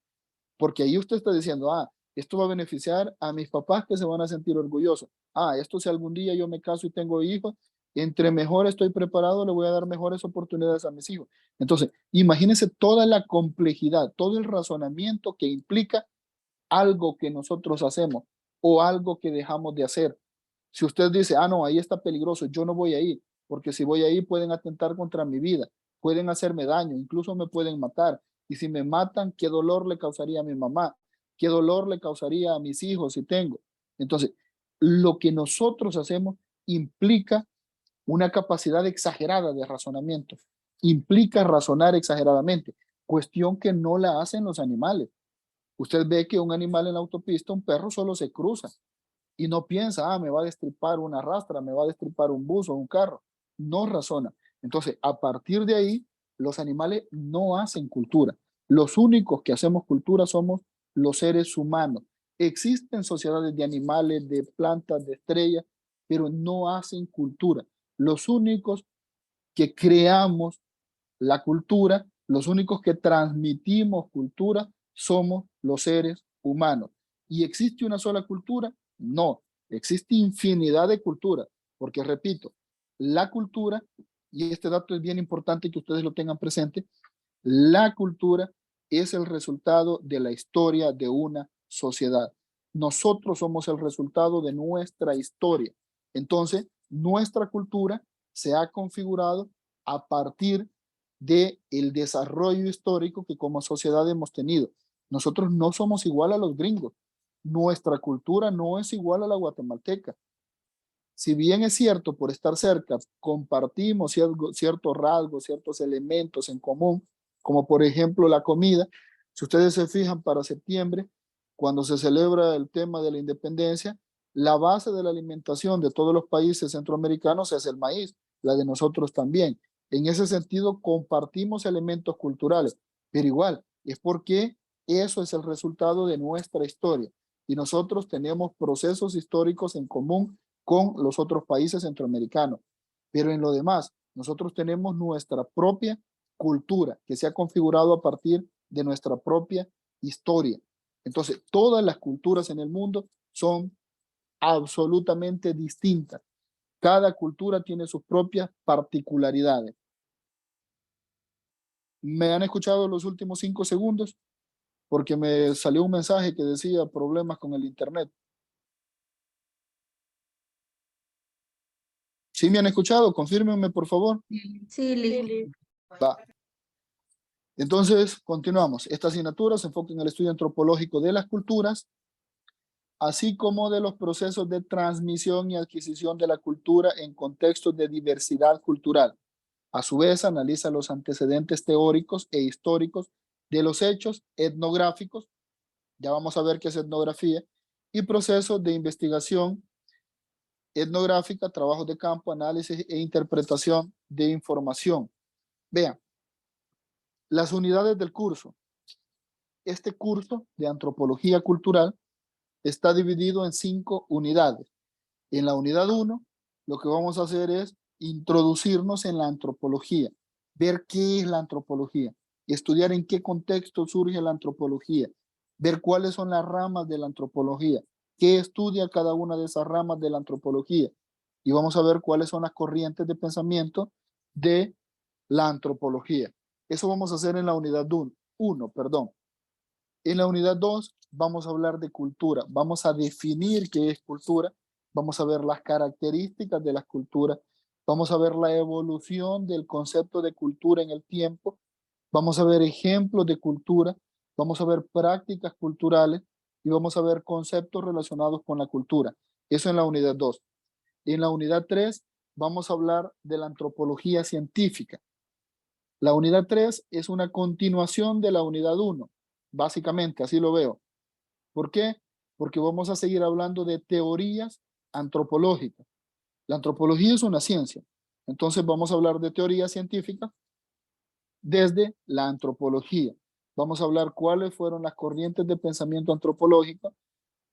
porque ahí usted está diciendo, esto va a beneficiar a mis papás que se van a sentir orgullosos. Esto si algún día yo me caso y tengo hijos, entre mejor estoy preparado, le voy a dar mejores oportunidades a mis hijos. Entonces, imagínense toda la complejidad, todo el razonamiento que implica algo que nosotros hacemos o algo que dejamos de hacer. Si usted dice, no, ahí está peligroso, yo no voy a ir, porque si voy a ir pueden atentar contra mi vida, pueden hacerme daño, incluso me pueden matar. Y si me matan, ¿qué dolor le causaría a mi mamá? ¿Qué dolor le causaría a mis hijos si tengo? Entonces, lo que nosotros hacemos implica una capacidad exagerada de razonamiento, implica razonar exageradamente, cuestión que no la hacen los animales. Usted ve que un animal en la autopista, un perro, solo se cruza y no piensa, me va a destripar una rastra, me va a destripar un bus o un carro. No razona. Entonces, a partir de ahí, los animales no hacen cultura. Los únicos que hacemos cultura somos los seres humanos. Existen sociedades de animales, de plantas, de estrellas, pero no hacen cultura. Los únicos que creamos la cultura, los únicos que transmitimos cultura, somos los seres humanos. ¿Y existe una sola cultura? No, existe infinidad de culturas, porque repito, la cultura, y este dato es bien importante que ustedes lo tengan presente, la cultura es el resultado de la historia de una sociedad. Nosotros somos el resultado de nuestra historia. Entonces, nuestra cultura se ha configurado a partir del desarrollo histórico que como sociedad hemos tenido. Nosotros no somos igual a los gringos. Nuestra cultura no es igual a la guatemalteca. Si bien es cierto, por estar cerca, compartimos ciertos rasgos, ciertos elementos en común, como por ejemplo la comida. Si ustedes se fijan, para septiembre, cuando se celebra el tema de la independencia, la base de la alimentación de todos los países centroamericanos es el maíz, la de nosotros también. En ese sentido, compartimos elementos culturales, pero igual, es porque eso es el resultado de nuestra historia y nosotros tenemos procesos históricos en común con los otros países centroamericanos. Pero en lo demás, nosotros tenemos nuestra propia cultura que se ha configurado a partir de nuestra propia historia. Entonces, todas las culturas en el mundo son absolutamente distintas. Cada cultura tiene sus propias particularidades. ¿Me han escuchado los últimos 5 segundos? Porque me salió un mensaje que decía problemas con el internet. ¿Sí me han escuchado? Confírmenme, por favor. Sí, Lili. Va. Entonces, continuamos. Esta asignatura se enfoca en el estudio antropológico de las culturas, así como de los procesos de transmisión y adquisición de la cultura en contextos de diversidad cultural. A su vez, analiza los antecedentes teóricos e históricos de los hechos etnográficos, ya vamos a ver qué es etnografía, y procesos de investigación etnográfica, trabajos de campo, análisis e interpretación de información. Vean, las unidades del curso. Este curso de antropología cultural está dividido en 5 unidades. En la unidad 1, lo que vamos a hacer es introducirnos en la antropología, ver qué es la antropología, estudiar en qué contexto surge la antropología, ver cuáles son las ramas de la antropología, qué estudia cada una de esas ramas de la antropología, y vamos a ver cuáles son las corrientes de pensamiento de la antropología. Eso vamos a hacer en la unidad 1, perdón. En la unidad 2 vamos a hablar de cultura, vamos a definir qué es cultura, vamos a ver las características de las culturas, vamos a ver la evolución del concepto de cultura en el tiempo, vamos a ver ejemplos de cultura, vamos a ver prácticas culturales y vamos a ver conceptos relacionados con la cultura. Eso en la unidad 2. En la unidad 3 vamos a hablar de la antropología científica. La unidad 3 es una continuación de la unidad 1. Básicamente, así lo veo. ¿Por qué? Porque vamos a seguir hablando de teorías antropológicas. La antropología es una ciencia. Entonces vamos a hablar de teorías científicas desde la antropología. Vamos a hablar cuáles fueron las corrientes de pensamiento antropológico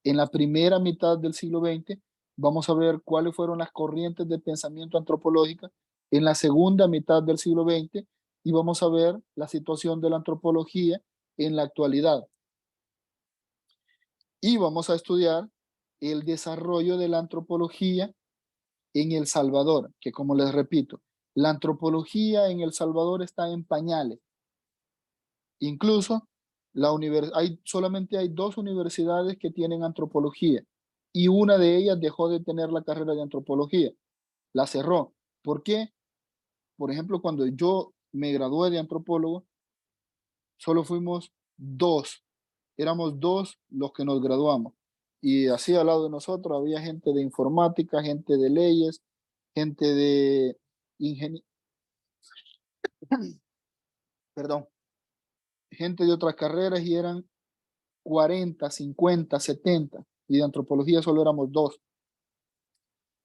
en la primera mitad del siglo XX. Vamos a ver cuáles fueron las corrientes de pensamiento antropológica en la segunda mitad del siglo XX y vamos a ver la situación de la antropología en la actualidad. Y vamos a estudiar el desarrollo de la antropología en El Salvador, que como les repito, la antropología en El Salvador está en pañales. Incluso solamente hay 2 universidades que tienen antropología y una de ellas dejó de tener la carrera de antropología, la cerró. ¿Por qué? Por ejemplo, cuando yo me gradué de antropólogo, solo fuimos 2, éramos 2 los que nos graduamos. y así al lado de nosotros había gente de informática, gente de leyes, gente de ingeniería, perdón, gente de otras carreras y eran 40, 50, 70 y de antropología solo éramos 2.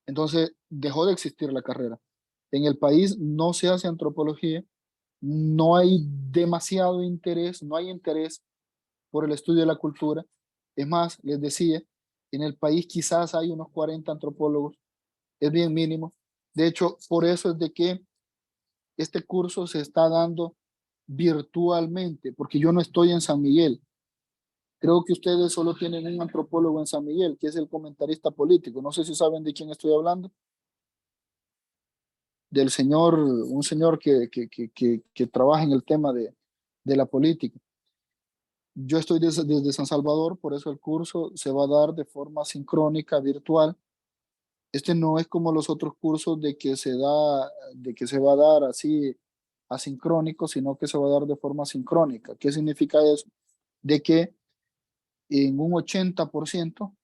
Entonces dejó de existir la carrera. En el país no se hace antropología, no hay demasiado interés, no hay interés por el estudio de la cultura. Es más, les decía, en el país quizás hay unos 40 antropólogos, es bien mínimo. De hecho, por eso es de que este curso se está dando virtualmente, porque yo no estoy en San Miguel. Creo que ustedes solo tienen un antropólogo en San Miguel, que es el comentarista político. No sé si saben de quién estoy hablando. Del señor, un señor que trabaja en el tema de la política. Yo estoy desde San Salvador, por eso el curso se va a dar de forma sincrónica, virtual. Este no es como los otros cursos de que se va a dar así asincrónico, sino que se va a dar de forma sincrónica. ¿Qué significa eso? De que en un 80%,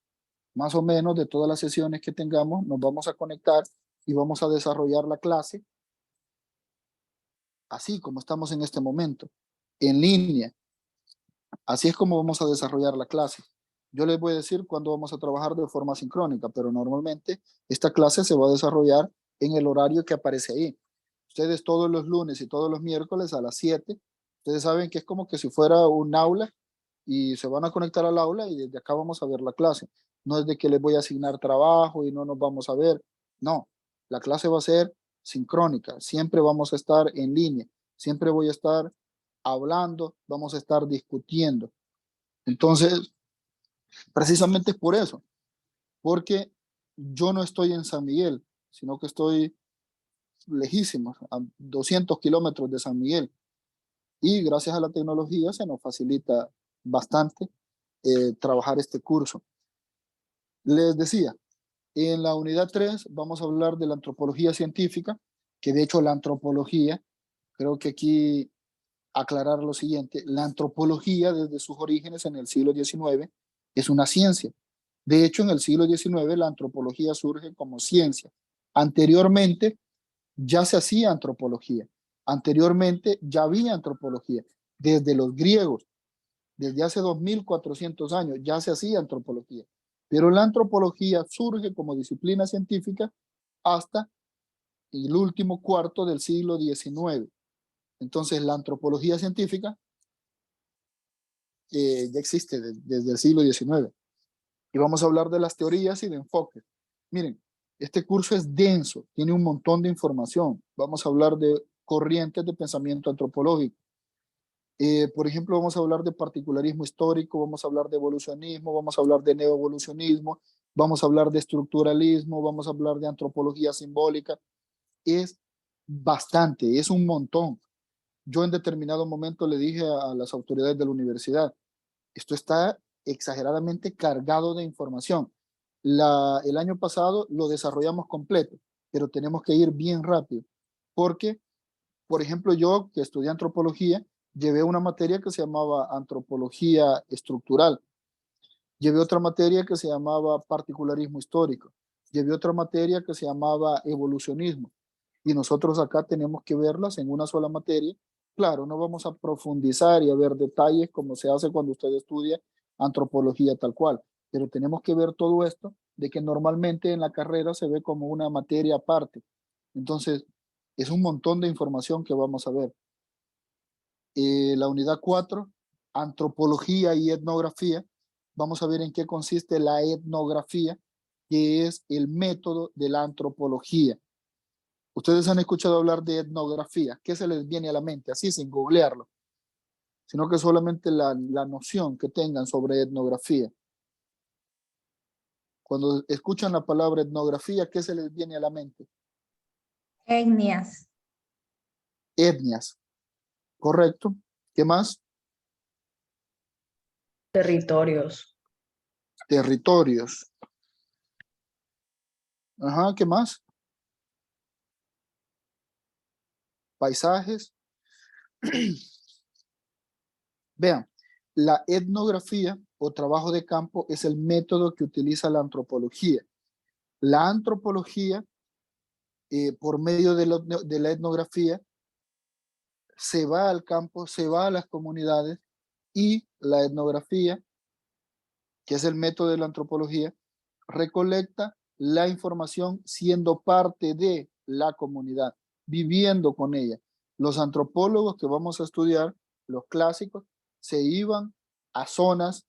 más o menos, de todas las sesiones que tengamos, nos vamos a conectar y vamos a desarrollar la clase así como estamos en este momento, en línea. Así es como vamos a desarrollar la clase. Yo les voy a decir cuándo vamos a trabajar de forma sincrónica, pero normalmente esta clase se va a desarrollar en el horario que aparece ahí. Ustedes todos los lunes y todos los miércoles a las 7, ustedes saben que es como que si fuera un aula y se van a conectar al aula y desde acá vamos a ver la clase. No es de que les voy a asignar trabajo y no nos vamos a ver. No, la clase va a ser sincrónica. Siempre vamos a estar en línea. Siempre voy a estar hablando, vamos a estar discutiendo. Entonces, precisamente es por eso, porque yo no estoy en San Miguel, sino que estoy lejísimo, a 200 kilómetros de San Miguel. Y gracias a la tecnología se nos facilita bastante trabajar este curso. Les decía, en la unidad 3 vamos a hablar de la antropología científica, que de hecho la antropología, creo que aquí aclarar lo siguiente, la antropología desde sus orígenes en el siglo XIX es una ciencia. De hecho, en el siglo XIX la antropología surge como ciencia. Anteriormente ya se hacía antropología. Anteriormente ya había antropología. Desde los griegos, desde hace 2400 años ya se hacía antropología. Pero la antropología surge como disciplina científica hasta el último cuarto del siglo XIX. Entonces, la antropología científica ya existe desde el siglo XIX. Y vamos a hablar de las teorías y de enfoques. Miren, este curso es denso, tiene un montón de información. Vamos a hablar de corrientes de pensamiento antropológico. Por ejemplo, vamos a hablar de particularismo histórico, vamos a hablar de evolucionismo, vamos a hablar de neoevolucionismo, vamos a hablar de estructuralismo, vamos a hablar de antropología simbólica. Es bastante, es un montón. Yo en determinado momento le dije a las autoridades de la universidad, esto está exageradamente cargado de información. El año pasado lo desarrollamos completo, pero tenemos que ir bien rápido, porque, por ejemplo, yo que estudié antropología, llevé una materia que se llamaba antropología estructural, llevé otra materia que se llamaba particularismo histórico, llevé otra materia que se llamaba evolucionismo, y nosotros acá tenemos que verlas en una sola materia. Claro, no vamos a profundizar y a ver detalles como se hace cuando usted estudia antropología tal cual, pero tenemos que ver todo esto de que normalmente en la carrera se ve como una materia aparte. Entonces, es un montón de información que vamos a ver. La unidad 4, antropología y etnografía. Vamos a ver en qué consiste la etnografía, que es el método de la antropología. Ustedes han escuchado hablar de etnografía. ¿Qué se les viene a la mente? Así sin googlearlo, sino que solamente la noción que tengan sobre etnografía. Cuando escuchan la palabra etnografía, ¿qué se les viene a la mente? Etnias. Etnias. ¿Correcto? ¿Qué más? Territorios. Territorios. Ajá, ¿qué más? Paisajes. Vean, la etnografía o trabajo de campo es el método que utiliza la antropología. La antropología, por medio de la etnografía, se va al campo, se va a las comunidades, y la etnografía, que es el método de la antropología, recolecta la información siendo parte de la comunidad, viviendo con ella. Los antropólogos que vamos a estudiar, los clásicos, se iban a zonas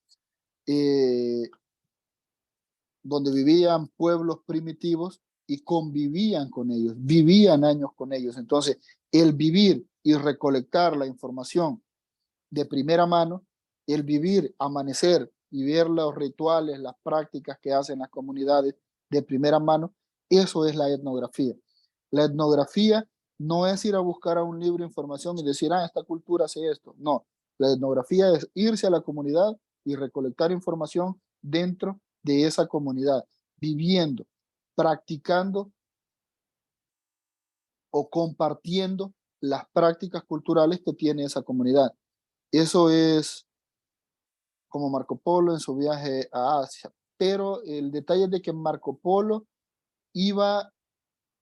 donde vivían pueblos primitivos y convivían con ellos, vivían años con ellos. Entonces, el vivir y recolectar la información de primera mano, el vivir, amanecer y ver los rituales, las prácticas que hacen las comunidades de primera mano, eso es la etnografía. La etnografía no es ir a buscar a un libro de información y decir, esta cultura hace esto. No, la etnografía es irse a la comunidad y recolectar información dentro de esa comunidad, viviendo, practicando o compartiendo las prácticas culturales que tiene esa comunidad. Eso es como Marco Polo en su viaje a Asia. Pero el detalle es de que Marco Polo iba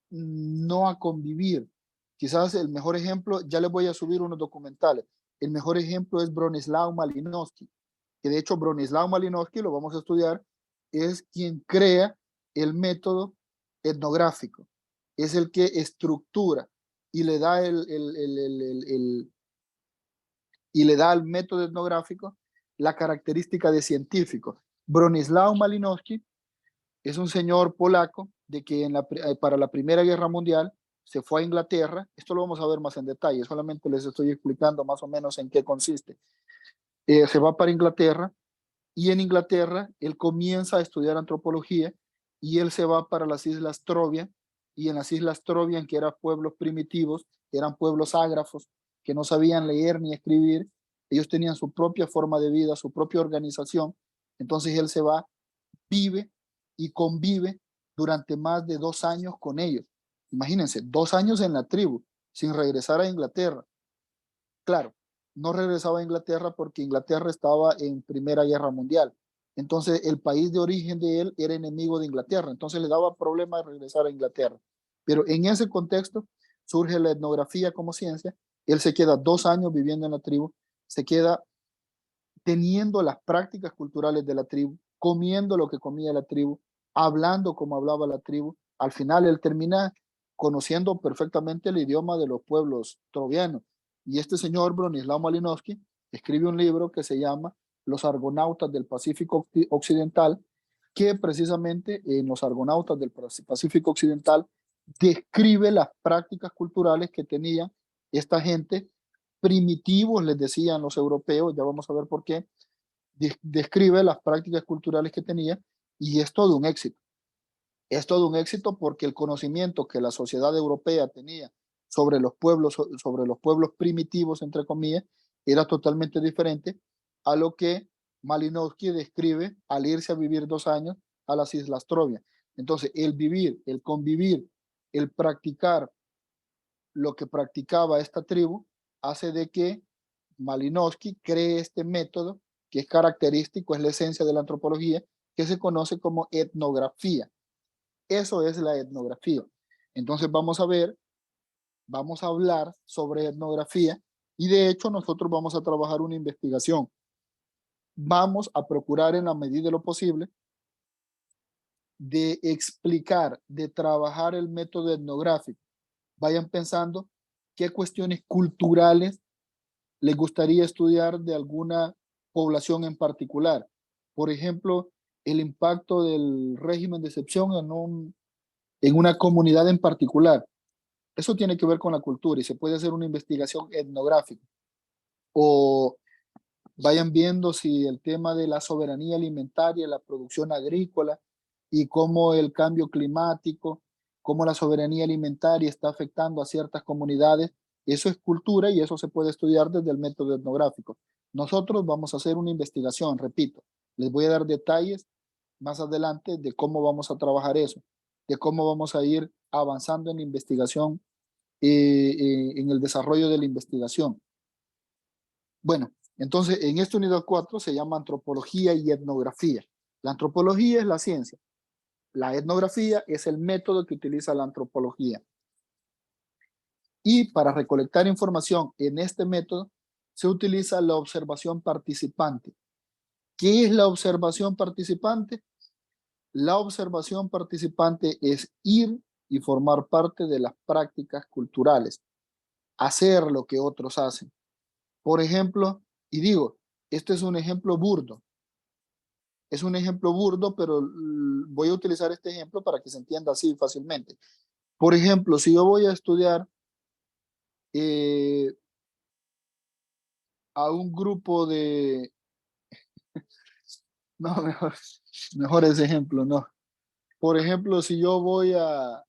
no a convivir. Quizás el mejor ejemplo, ya les voy a subir unos documentales. El mejor ejemplo es Bronislaw Malinowski, que de hecho Bronislaw Malinowski, lo vamos a estudiar, es quien crea el método etnográfico. Es el que estructura y le da y le da al método etnográfico la característica de científico. Bronislaw Malinowski es un señor polaco de que para la Primera Guerra Mundial se fue a Inglaterra. Esto lo vamos a ver más en detalle, solamente les estoy explicando más o menos en qué consiste. Se va para Inglaterra, y en Inglaterra él comienza a estudiar antropología, y él se va para las Islas Trobriand, y en las Islas Trobriand, que eran pueblos primitivos, eran pueblos ágrafos, que no sabían leer ni escribir, ellos tenían su propia forma de vida, su propia organización. Entonces él se va, vive y convive durante más de 2 años con ellos. Imagínense, 2 años en la tribu, sin regresar a Inglaterra. Claro, no regresaba a Inglaterra porque Inglaterra estaba en Primera Guerra Mundial. Entonces el país de origen de él era enemigo de Inglaterra. Entonces le daba problema regresar a Inglaterra. Pero en ese contexto surge la etnografía como ciencia. Él se queda 2 años viviendo en la tribu, se queda teniendo las prácticas culturales de la tribu, comiendo lo que comía la tribu, hablando como hablaba la tribu. Al final él termina conociendo perfectamente el idioma de los pueblos trovianos. Y este señor Bronislaw Malinowski escribe un libro que se llama Los Argonautas del Pacífico Occidental, que precisamente en Los Argonautas del Pacífico Occidental describe las prácticas culturales que tenía esta gente. Primitivos les decían los europeos, ya vamos a ver por qué. Describe las prácticas culturales que tenía, y es todo un éxito. Es todo un éxito porque el conocimiento que la sociedad europea tenía sobre los pueblos primitivos, entre comillas, era totalmente diferente a lo que Malinowski describe al irse a vivir 2 años a las Islas Trobriand. Entonces, el vivir, el convivir, el practicar lo que practicaba esta tribu hace de que Malinowski cree este método que es característico, es la esencia de la antropología, que se conoce como etnografía. Eso es la etnografía. Entonces vamos a hablar sobre etnografía, y de hecho nosotros vamos a trabajar una investigación. Vamos a procurar en la medida de lo posible de explicar, de trabajar el método etnográfico. Vayan pensando qué cuestiones culturales les gustaría estudiar de alguna población en particular. Por ejemplo, el impacto del régimen de excepción en una comunidad en particular. Eso tiene que ver con la cultura y se puede hacer una investigación etnográfica. O vayan viendo si el tema de la soberanía alimentaria, la producción agrícola, y cómo el cambio climático, cómo la soberanía alimentaria está afectando a ciertas comunidades. Eso es cultura y eso se puede estudiar desde el método etnográfico. Nosotros vamos a hacer una investigación, repito. Les voy a dar detalles más adelante de cómo vamos a trabajar eso, de cómo vamos a ir avanzando en la investigación, en el desarrollo de la investigación. Bueno, Entonces, en esta unidad 4 se llama antropología y etnografía. La antropología es la ciencia. La etnografía es el método que utiliza la antropología. Y para recolectar información en este método se utiliza la observación participante. ¿Qué es la observación participante? La observación participante es ir y formar parte de las prácticas culturales, hacer lo que otros hacen. Por ejemplo, y digo, este es un ejemplo burdo. Es un ejemplo burdo, pero voy a utilizar este ejemplo para que se entienda así fácilmente. Por ejemplo, si yo voy a estudiar a un grupo de... No, mejor ese ejemplo, no. Por ejemplo, si yo voy a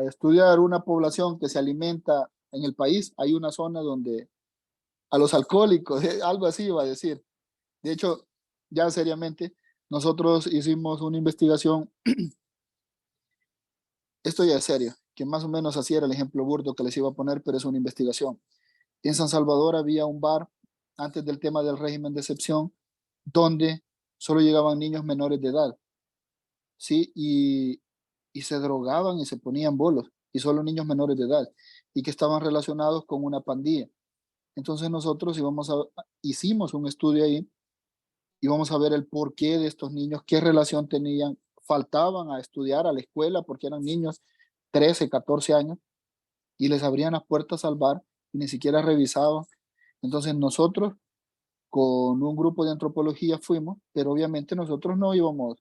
estudiar una población que se alimenta en el país, hay una zona donde a los alcohólicos, algo así iba a decir. De hecho, ya seriamente, nosotros hicimos una investigación, esto ya es serio, que más o menos así era el ejemplo burdo que les iba a poner, pero es una investigación. En San Salvador había un bar, antes del tema del régimen de excepción, donde solo llegaban niños menores de edad, ¿sí? Y se drogaban y se ponían bolos, y solo niños menores de edad, y que estaban relacionados con una pandilla. Entonces nosotros hicimos un estudio ahí, y vamos a ver el porqué de estos niños, qué relación tenían, faltaban a estudiar a la escuela porque eran niños 13, 14 años, y les abrían las puertas al bar y ni siquiera revisaban. Entonces nosotros con un grupo de antropología fuimos, pero obviamente nosotros no íbamos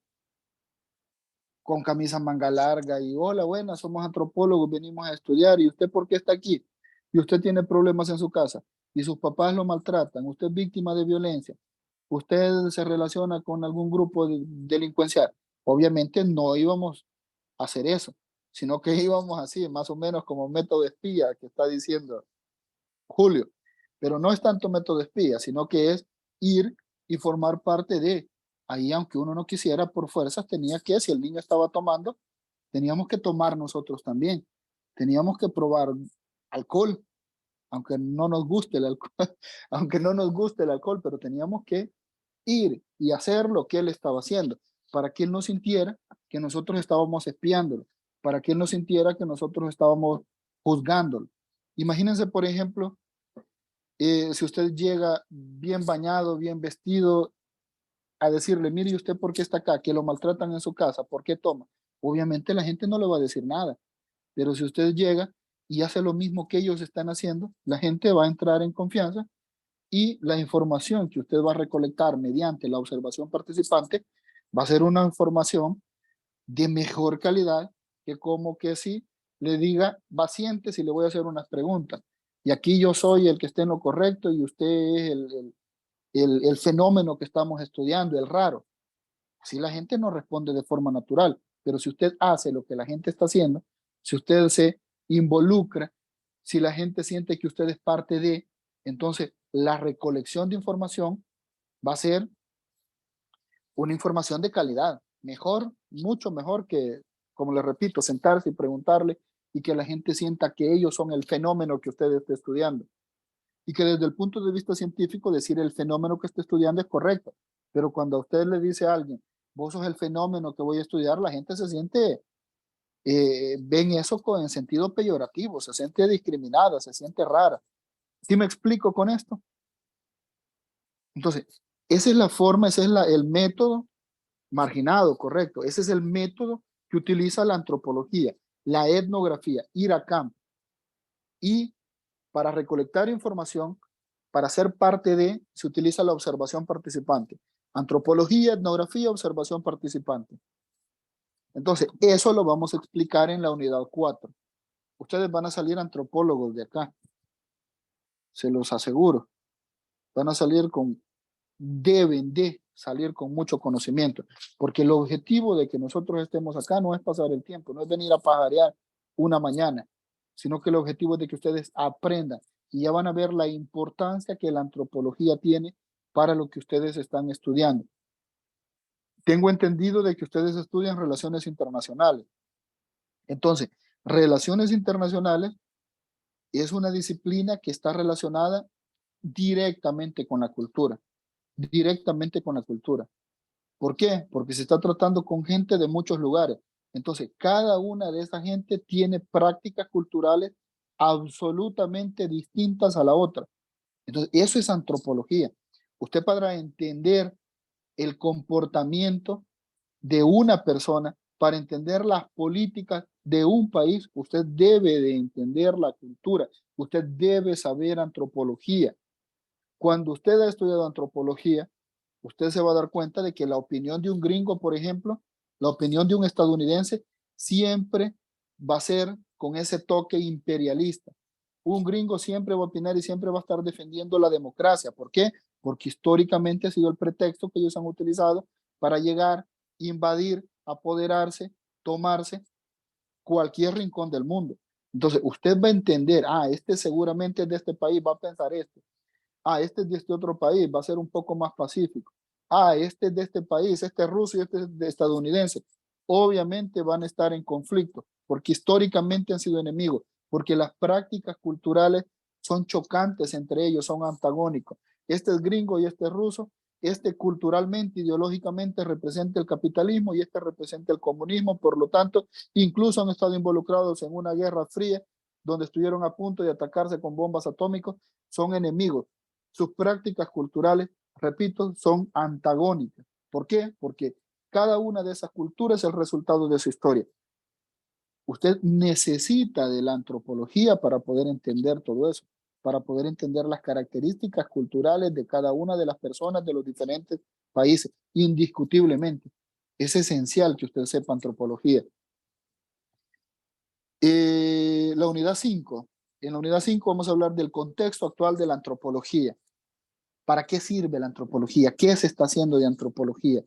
con camisa manga larga y hola, buenas, somos antropólogos, venimos a estudiar. ¿Y usted por qué está aquí? Y usted tiene problemas en su casa y sus papás lo maltratan, usted es víctima de violencia, usted se relaciona con algún grupo delincuencial. Obviamente no íbamos a hacer eso, sino que íbamos así, más o menos como método espía que está diciendo Julio. Pero no es tanto método espía, sino que es ir y formar parte de ahí, aunque uno no quisiera, por fuerzas tenía que, si el niño estaba tomando, teníamos que tomar nosotros también. Teníamos que probar alcohol, aunque no nos guste el alcohol, aunque no nos guste el alcohol, pero teníamos que ir y hacer lo que él estaba haciendo, para que él no sintiera que nosotros estábamos espiándolo, para que él no sintiera que nosotros estábamos juzgándolo. Imagínense, por ejemplo, si usted llega bien bañado, bien vestido, a decirle, mire, ¿y usted por qué está acá? Que lo maltratan en su casa, ¿por qué toma? Obviamente la gente no le va a decir nada, pero si usted llega y hace lo mismo que ellos están haciendo, la gente va a entrar en confianza y la información que usted va a recolectar mediante la observación participante va a ser una información de mejor calidad que como que si le diga, va, siéntese y le voy a hacer unas preguntas. Y aquí yo soy el que esté en lo correcto y usted es el fenómeno que estamos estudiando, el raro. Así la gente no responde de forma natural, pero si usted hace lo que la gente está haciendo, si usted se involucra, si la gente siente que usted es parte de, entonces la recolección de información va a ser una información de calidad, mejor, mucho mejor que, como le repito, sentarse y preguntarle y que la gente sienta que ellos son el fenómeno que usted está estudiando. Y que desde el punto de vista científico decir el fenómeno que está estudiando es correcto, pero cuando a usted le dice a alguien, vos sos el fenómeno que voy a estudiar, la gente se siente, ven eso en sentido peyorativo, se siente discriminada, se siente rara. ¿Sí me explico con esto? Entonces, esa es la forma, ese es el método marginado, correcto. Ese es el método que utiliza la antropología, la etnografía, ir a campo. Y para recolectar información, para ser parte de, se utiliza la observación participante. Antropología, etnografía, observación participante. Entonces, eso lo vamos a explicar en la unidad 4. Ustedes van a salir antropólogos de acá. Se los aseguro. Van a salir deben de salir con mucho conocimiento. Porque el objetivo de que nosotros estemos acá no es pasar el tiempo, no es venir a pajarear una mañana, sino que el objetivo es de que ustedes aprendan y ya van a ver la importancia que la antropología tiene para lo que ustedes están estudiando. Tengo entendido de que ustedes estudian relaciones internacionales. Entonces, relaciones internacionales es una disciplina que está relacionada directamente con la cultura, directamente con la cultura. ¿Por qué? Porque se está tratando con gente de muchos lugares. Entonces, cada una de esa gente tiene prácticas culturales absolutamente distintas a la otra. Entonces, eso es antropología. Usted podrá entender el comportamiento de una persona, para entender las políticas de un país, usted debe de entender la cultura, usted debe saber antropología. Cuando usted ha estudiado antropología, usted se va a dar cuenta de que la opinión de un gringo, por ejemplo, la opinión de un estadounidense, siempre va a ser con ese toque imperialista. Un gringo siempre va a opinar y siempre va a estar defendiendo la democracia. ¿Por qué? Porque históricamente ha sido el pretexto que ellos han utilizado para llegar, invadir, apoderarse, tomarse cualquier rincón del mundo. Entonces, usted va a entender, este seguramente es de este país, va a pensar esto. Este es de este otro país, va a ser un poco más pacífico. Este es de este país, este es ruso y este es de estadounidense. Obviamente van a estar en conflicto, porque históricamente han sido enemigos, porque las prácticas culturales son chocantes entre ellos, son antagónicos. Este es gringo y este es ruso, este culturalmente, ideológicamente representa el capitalismo y este representa el comunismo, por lo tanto, incluso han estado involucrados en una guerra fría, donde estuvieron a punto de atacarse con bombas atómicas, son enemigos. Sus prácticas culturales, repito, son antagónicas. ¿Por qué? Porque cada una de esas culturas es el resultado de su historia. Usted necesita de la antropología para poder entender todo eso, para poder entender las características culturales de cada una de las personas de los diferentes países, indiscutiblemente. Es esencial que usted sepa antropología. La unidad 5. En la unidad 5 vamos a hablar del contexto actual de la antropología. ¿Para qué sirve la antropología? ¿Qué se está haciendo de antropología?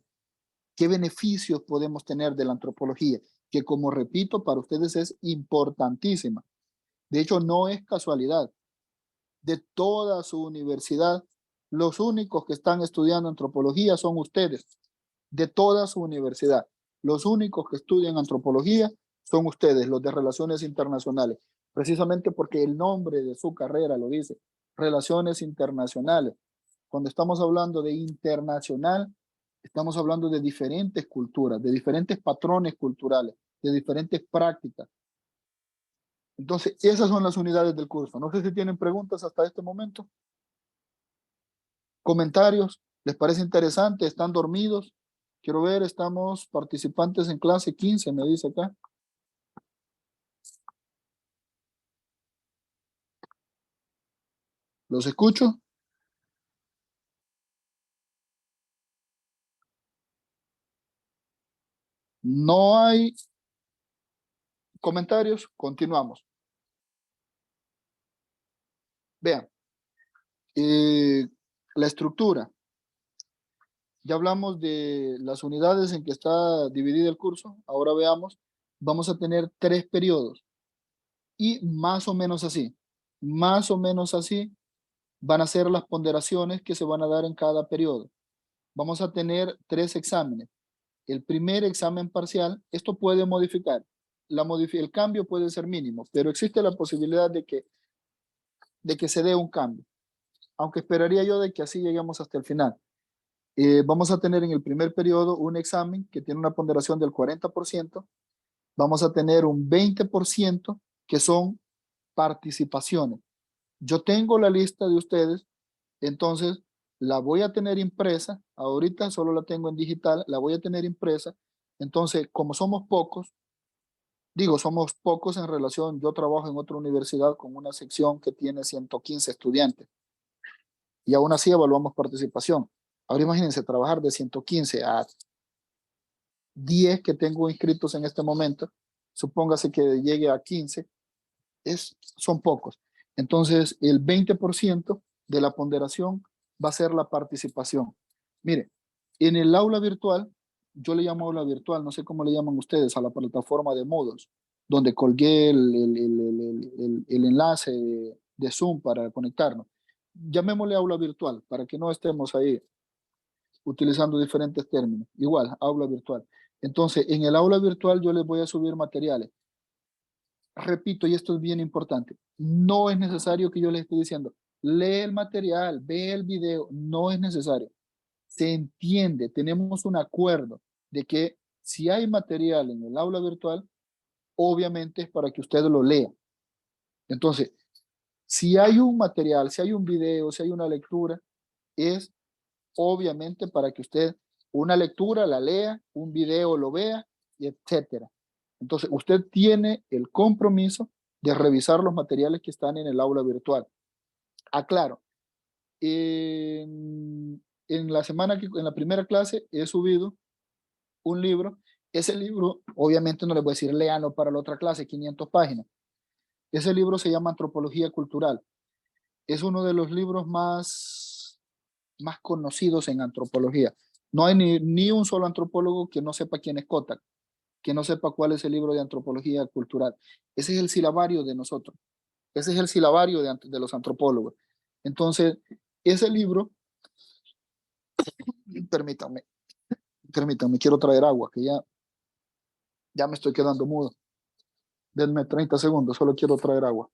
¿Qué beneficios podemos tener de la antropología? Que, como repito, para ustedes es importantísima. De hecho, no es casualidad. De toda su universidad, los únicos que están estudiando antropología son ustedes. De toda su universidad, los únicos que estudian antropología son ustedes, los de Relaciones Internacionales. Precisamente porque el nombre de su carrera lo dice, Relaciones Internacionales. Cuando estamos hablando de internacional, estamos hablando de diferentes culturas, de diferentes patrones culturales, de diferentes prácticas. Entonces, esas son las unidades del curso. No sé si tienen preguntas hasta este momento. ¿Comentarios? ¿Les parece interesante? ¿Están dormidos? Quiero ver, estamos participantes en clase 15, me dice acá. ¿Los escucho? No hay comentarios, continuamos. Vean, la estructura. Ya hablamos de las unidades en que está dividido el curso. Ahora veamos, vamos a tener 3 periodos. Y más o menos así van a ser las ponderaciones que se van a dar en cada periodo. Vamos a tener 3 exámenes. El primer examen parcial, esto puede modificar. El cambio puede ser mínimo, pero existe la posibilidad de que se dé un cambio. Aunque esperaría yo de que así lleguemos hasta el final. Vamos a tener en el primer periodo un examen que tiene una ponderación del 40%. Vamos a tener un 20% que son participaciones. Yo tengo la lista de ustedes, entonces la voy a tener impresa. Ahorita solo la tengo en digital, la voy a tener impresa. Entonces, como somos pocos en relación, yo trabajo en otra universidad con una sección que tiene 115 estudiantes y aún así evaluamos participación. Ahora imagínense trabajar de 115 a 10 que tengo inscritos en este momento, supóngase que llegue a 15, son pocos. Entonces, el 20% de la ponderación va a ser la participación. Mire, en el aula virtual, yo le llamo aula virtual, no sé cómo le llaman ustedes, a la plataforma de Moodle, donde colgué el enlace de Zoom para conectarnos. Llamémosle aula virtual, para que no estemos ahí utilizando diferentes términos. Igual, aula virtual. Entonces, en el aula virtual yo les voy a subir materiales. Repito, y esto es bien importante, no es necesario que yo les esté diciendo, lee el material, ve el video, no es necesario. Se entiende, tenemos un acuerdo de que si hay material en el aula virtual, obviamente es para que usted lo lea. Entonces, si hay un material, si hay un video, si hay una lectura, es obviamente para que usted una lectura la lea, un video lo vea, y etcétera. Entonces, usted tiene el compromiso de revisar los materiales que están en el aula virtual. Aclaro, en la semana en la primera clase he subido un libro. Ese libro, obviamente no les voy a decir léanlo para la otra clase, 500 páginas. Ese libro se llama Antropología Cultural. Es uno de los libros más conocidos en antropología. No hay ni un solo antropólogo que no sepa quién es Kotak, que no sepa cuál es el libro de antropología cultural. Ese es el silabario de nosotros. Ese es el silabario de los antropólogos. Entonces, ese libro, permítanme, quiero traer agua, que ya me estoy quedando mudo. Denme 30 segundos, solo quiero traer agua.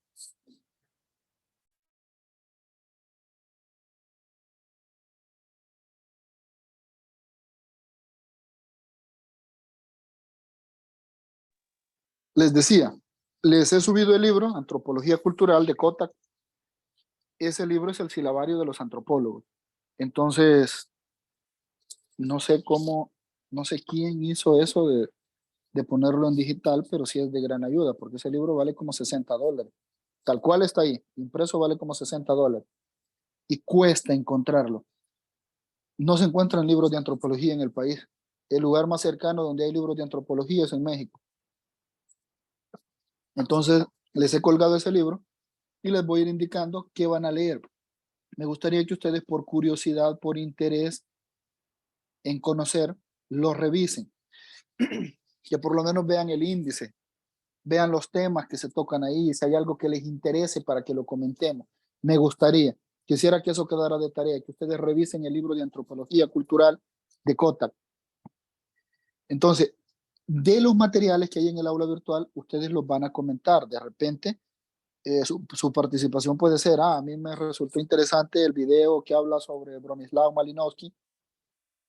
Les decía, les he subido el libro, Antropología Cultural de Kotak. Ese libro es el silabario de los antropólogos. Entonces, no sé quién hizo eso de ponerlo en digital, pero sí es de gran ayuda, porque ese libro vale como $60. Tal cual está ahí, impreso vale como $60. Y cuesta encontrarlo. No se encuentran libros de antropología en el país. El lugar más cercano donde hay libros de antropología es en México. Entonces, les he colgado ese libro y les voy a ir indicando qué van a leer. Me gustaría que ustedes, por curiosidad, por interés en conocer, lo revisen. Que por lo menos vean el índice, vean los temas que se tocan ahí, si hay algo que les interese para que lo comentemos. Me gustaría, quisiera que eso quedara de tarea, que ustedes revisen el libro de Antropología Cultural de Kotak. Entonces, de los materiales que hay en el aula virtual, ustedes los van a comentar. De repente, su participación puede ser, a mí me resultó interesante el video que habla sobre Bronislaw Malinowski,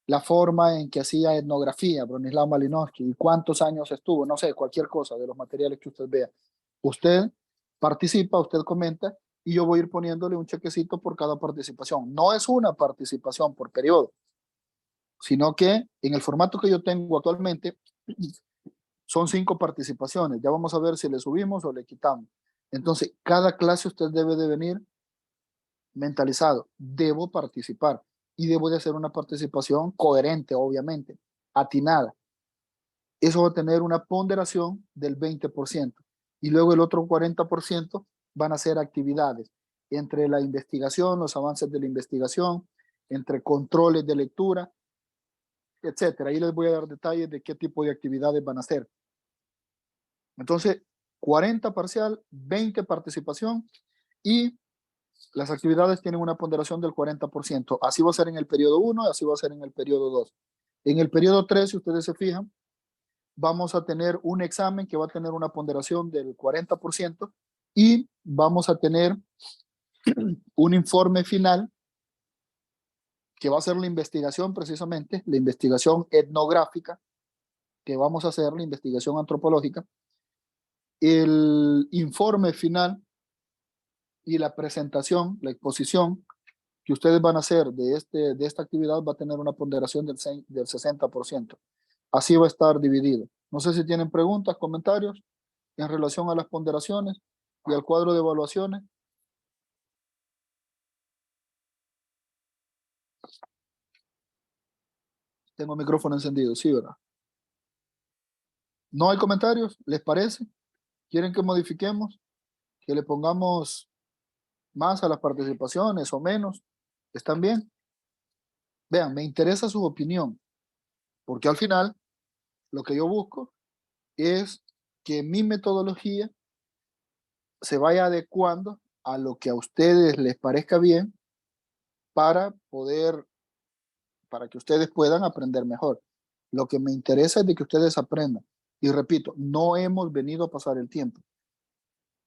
la forma en que hacía etnografía Bronislaw Malinowski y cuántos años estuvo, no sé, cualquier cosa de los materiales que usted vea. Usted participa, usted comenta y yo voy a ir poniéndole un chequecito por cada participación. No es una participación por periodo, sino que en el formato que yo tengo actualmente son 5 participaciones. Ya vamos a ver si le subimos o le quitamos. Entonces, cada clase usted debe de venir mentalizado. Debo participar y debo de hacer una participación coherente, obviamente, atinada. Eso va a tener una ponderación del 20%. Y luego el otro 40% van a ser actividades entre la investigación, los avances de la investigación, entre controles de lectura, etcétera. Ahí les voy a dar detalles de qué tipo de actividades van a hacer. Entonces, 40 parcial, 20 participación y las actividades tienen una ponderación del 40%. Así va a ser en el periodo 1, así va a ser en el periodo 2. En el periodo 3, si ustedes se fijan, vamos a tener un examen que va a tener una ponderación del 40% y vamos a tener un informe final que va a ser la investigación precisamente, la investigación etnográfica que vamos a hacer, la investigación antropológica. El informe final y la presentación, la exposición que ustedes van a hacer de esta actividad va a tener una ponderación del 60%. Así va a estar dividido. No sé si tienen preguntas, comentarios en relación a las ponderaciones y al cuadro de evaluaciones. Tengo el micrófono encendido, sí, ¿verdad? ¿No hay comentarios? ¿Les parece? ¿Quieren que modifiquemos? ¿Que le pongamos más a las participaciones o menos? ¿Están bien? Vean, me interesa su opinión, porque al final lo que yo busco es que mi metodología se vaya adecuando a lo que a ustedes les parezca bien para que ustedes puedan aprender mejor. Lo que me interesa es de que ustedes aprendan. Y repito, no hemos venido a pasar el tiempo.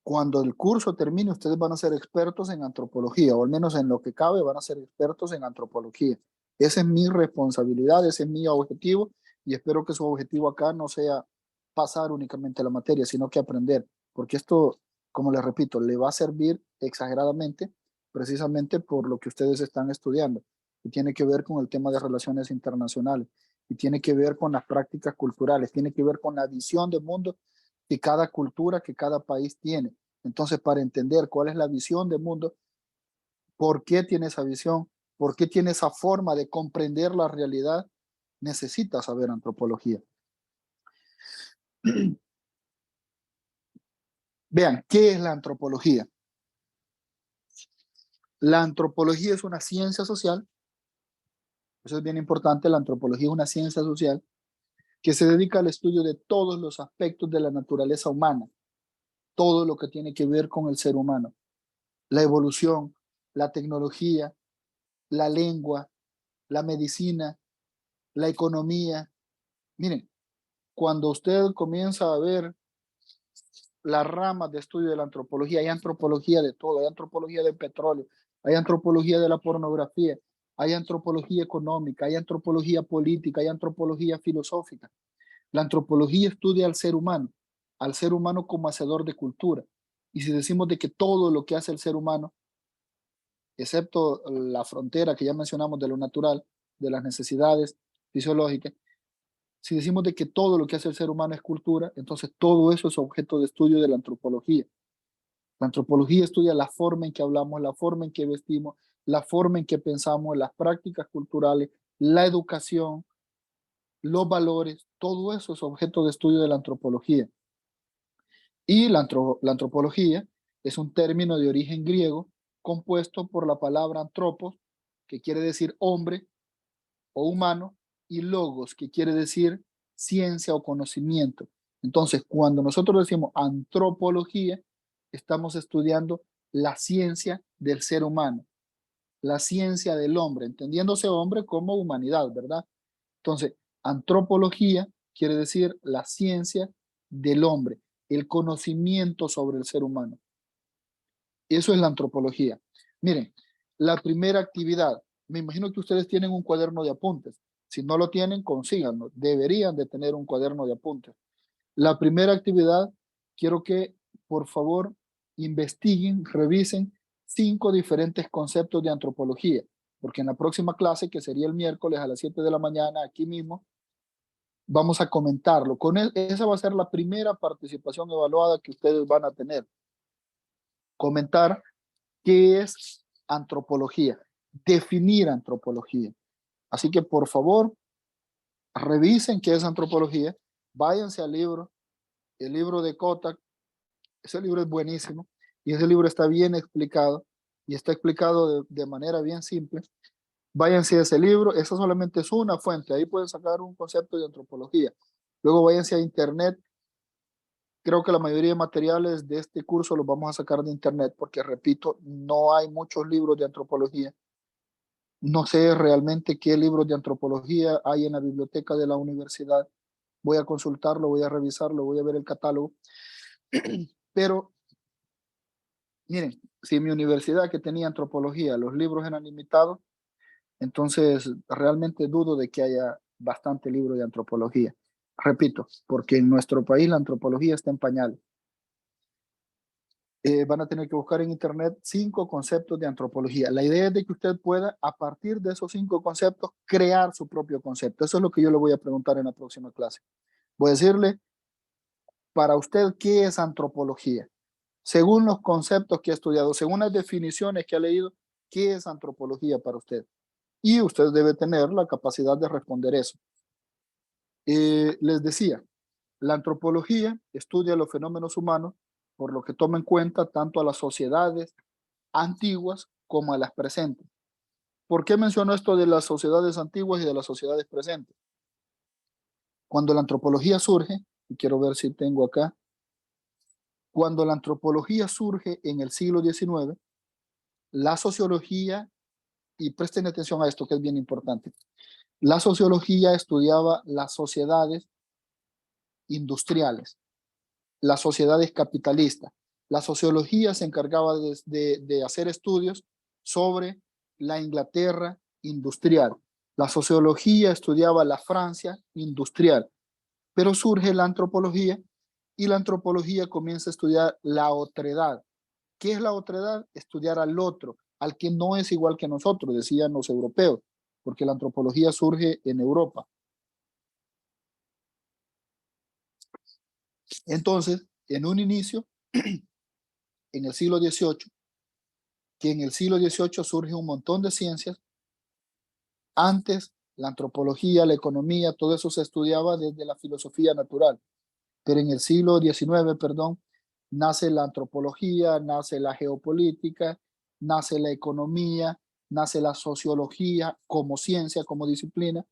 Cuando el curso termine, ustedes van a ser expertos en antropología, o al menos en lo que cabe van a ser expertos en antropología. Esa es mi responsabilidad, ese es mi objetivo, y espero que su objetivo acá no sea pasar únicamente la materia, sino que aprender, porque esto, como les repito, le va a servir exageradamente precisamente por lo que ustedes están estudiando, y tiene que ver con el tema de relaciones internacionales, y tiene que ver con las prácticas culturales, tiene que ver con la visión del mundo que cada cultura, que cada país tiene. Entonces, para entender cuál es la visión del mundo, por qué tiene esa visión, por qué tiene esa forma de comprender la realidad, necesita saber antropología. Vean, ¿qué es la antropología? La antropología es una ciencia social, eso es bien importante, la antropología es una ciencia social que se dedica al estudio de todos los aspectos de la naturaleza humana, todo lo que tiene que ver con el ser humano, la evolución, la tecnología, la lengua, la medicina, la economía. Miren, cuando usted comienza a ver las ramas de estudio de la antropología, hay antropología de todo, hay antropología del petróleo, hay antropología de la pornografía, hay antropología económica, hay antropología política, hay antropología filosófica. La antropología estudia al ser humano como hacedor de cultura. Y si decimos de que todo lo que hace el ser humano, excepto la frontera que ya mencionamos de lo natural, de las necesidades fisiológicas, si decimos de que todo lo que hace el ser humano es cultura, entonces todo eso es objeto de estudio de la antropología. La antropología estudia la forma en que hablamos, la forma en que vestimos, la forma en que pensamos, las prácticas culturales, la educación, los valores, todo eso es objeto de estudio de la antropología. Y la antropología es un término de origen griego compuesto por la palabra antropos, que quiere decir hombre o humano, y logos, que quiere decir ciencia o conocimiento. Entonces, cuando nosotros decimos antropología, estamos estudiando la ciencia del ser humano, la ciencia del hombre, entendiéndose hombre como humanidad, ¿verdad? Entonces, antropología quiere decir la ciencia del hombre, el conocimiento sobre el ser humano. Eso es la antropología. Miren, la primera actividad, me imagino que ustedes tienen un cuaderno de apuntes. Si no lo tienen, consíganlo. Deberían de tener un cuaderno de apuntes. La primera actividad, quiero que por favor investiguen, revisen 5 diferentes conceptos de antropología, porque en la próxima clase, que sería el miércoles a las 7 de la mañana, aquí mismo, vamos a comentarlo. Esa va a ser la primera participación evaluada que ustedes van a tener. Comentar qué es antropología, definir antropología. Así que por favor, revisen qué es antropología, váyanse al libro, el libro de Kotak, ese libro es buenísimo y ese libro está bien explicado y está explicado de manera bien simple. Váyanse a ese libro, esa solamente es una fuente, ahí pueden sacar un concepto de antropología. Luego váyanse a internet. Creo que la mayoría de materiales de este curso los vamos a sacar de internet porque, repito, no hay muchos libros de antropología. No sé realmente qué libros de antropología hay en la biblioteca de la universidad. Voy a consultarlo, voy a revisarlo, voy a ver el catálogo. Pero, miren, si mi universidad que tenía antropología, los libros eran limitados, entonces realmente dudo de que haya bastante libro de antropología. Repito, porque en nuestro país la antropología está en pañal. Van a tener que buscar en internet 5 conceptos de antropología. La idea es de que usted pueda, a partir de esos 5 conceptos, crear su propio concepto. Eso es lo que yo le voy a preguntar en la próxima clase. Voy a decirle, para usted, ¿qué es antropología? Según los conceptos que ha estudiado, según las definiciones que ha leído, ¿qué es antropología para usted? Y usted debe tener la capacidad de responder eso. Les decía, la antropología estudia los fenómenos humanos, por lo que toma en cuenta tanto a las sociedades antiguas como a las presentes. ¿Por qué menciono esto de las sociedades antiguas y de las sociedades presentes? Cuando la antropología surge, y quiero ver si tengo acá, cuando la antropología surge en el siglo XIX, la sociología, y presten atención a esto que es bien importante, la sociología estudiaba las sociedades industriales, las sociedades capitalistas, La sociología se encargaba de hacer estudios sobre la Inglaterra industrial. La sociología estudiaba la Francia industrial. Pero surge la antropología y la antropología comienza a estudiar la otredad. ¿Qué es la otredad? Estudiar al otro, al que no es igual que nosotros, decían los europeos, porque la antropología surge en Europa. Entonces, en un inicio, en el siglo XVIII, que en el siglo XVIII surge un montón de ciencias. Antes, la antropología, la economía, todo eso se estudiaba desde la filosofía natural. Pero en el siglo XIX, perdón, nace la antropología, nace la geopolítica, nace la economía, nace la sociología como ciencia, como disciplina,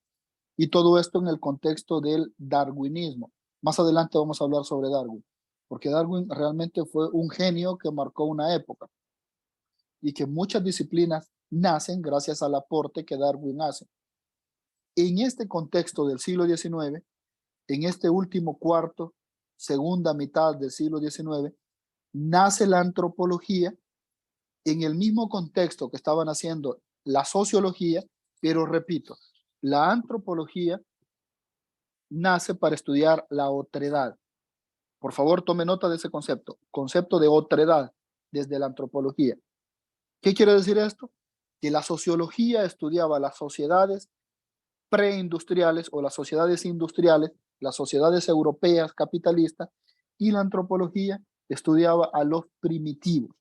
y todo esto en el contexto del darwinismo. Más adelante vamos a hablar sobre Darwin, porque Darwin realmente fue un genio que marcó una época y que muchas disciplinas nacen gracias al aporte que Darwin hace. En este contexto del siglo XIX, en este último cuarto, segunda mitad del siglo XIX, nace la antropología en el mismo contexto que estaban haciendo la sociología, pero repito, la antropología nace para estudiar la otredad. Por favor, tome nota de ese concepto de otredad desde la antropología. ¿Qué quiere decir esto? Que la sociología estudiaba las sociedades preindustriales o las sociedades industriales, las sociedades europeas capitalistas, y la antropología estudiaba a los primitivos.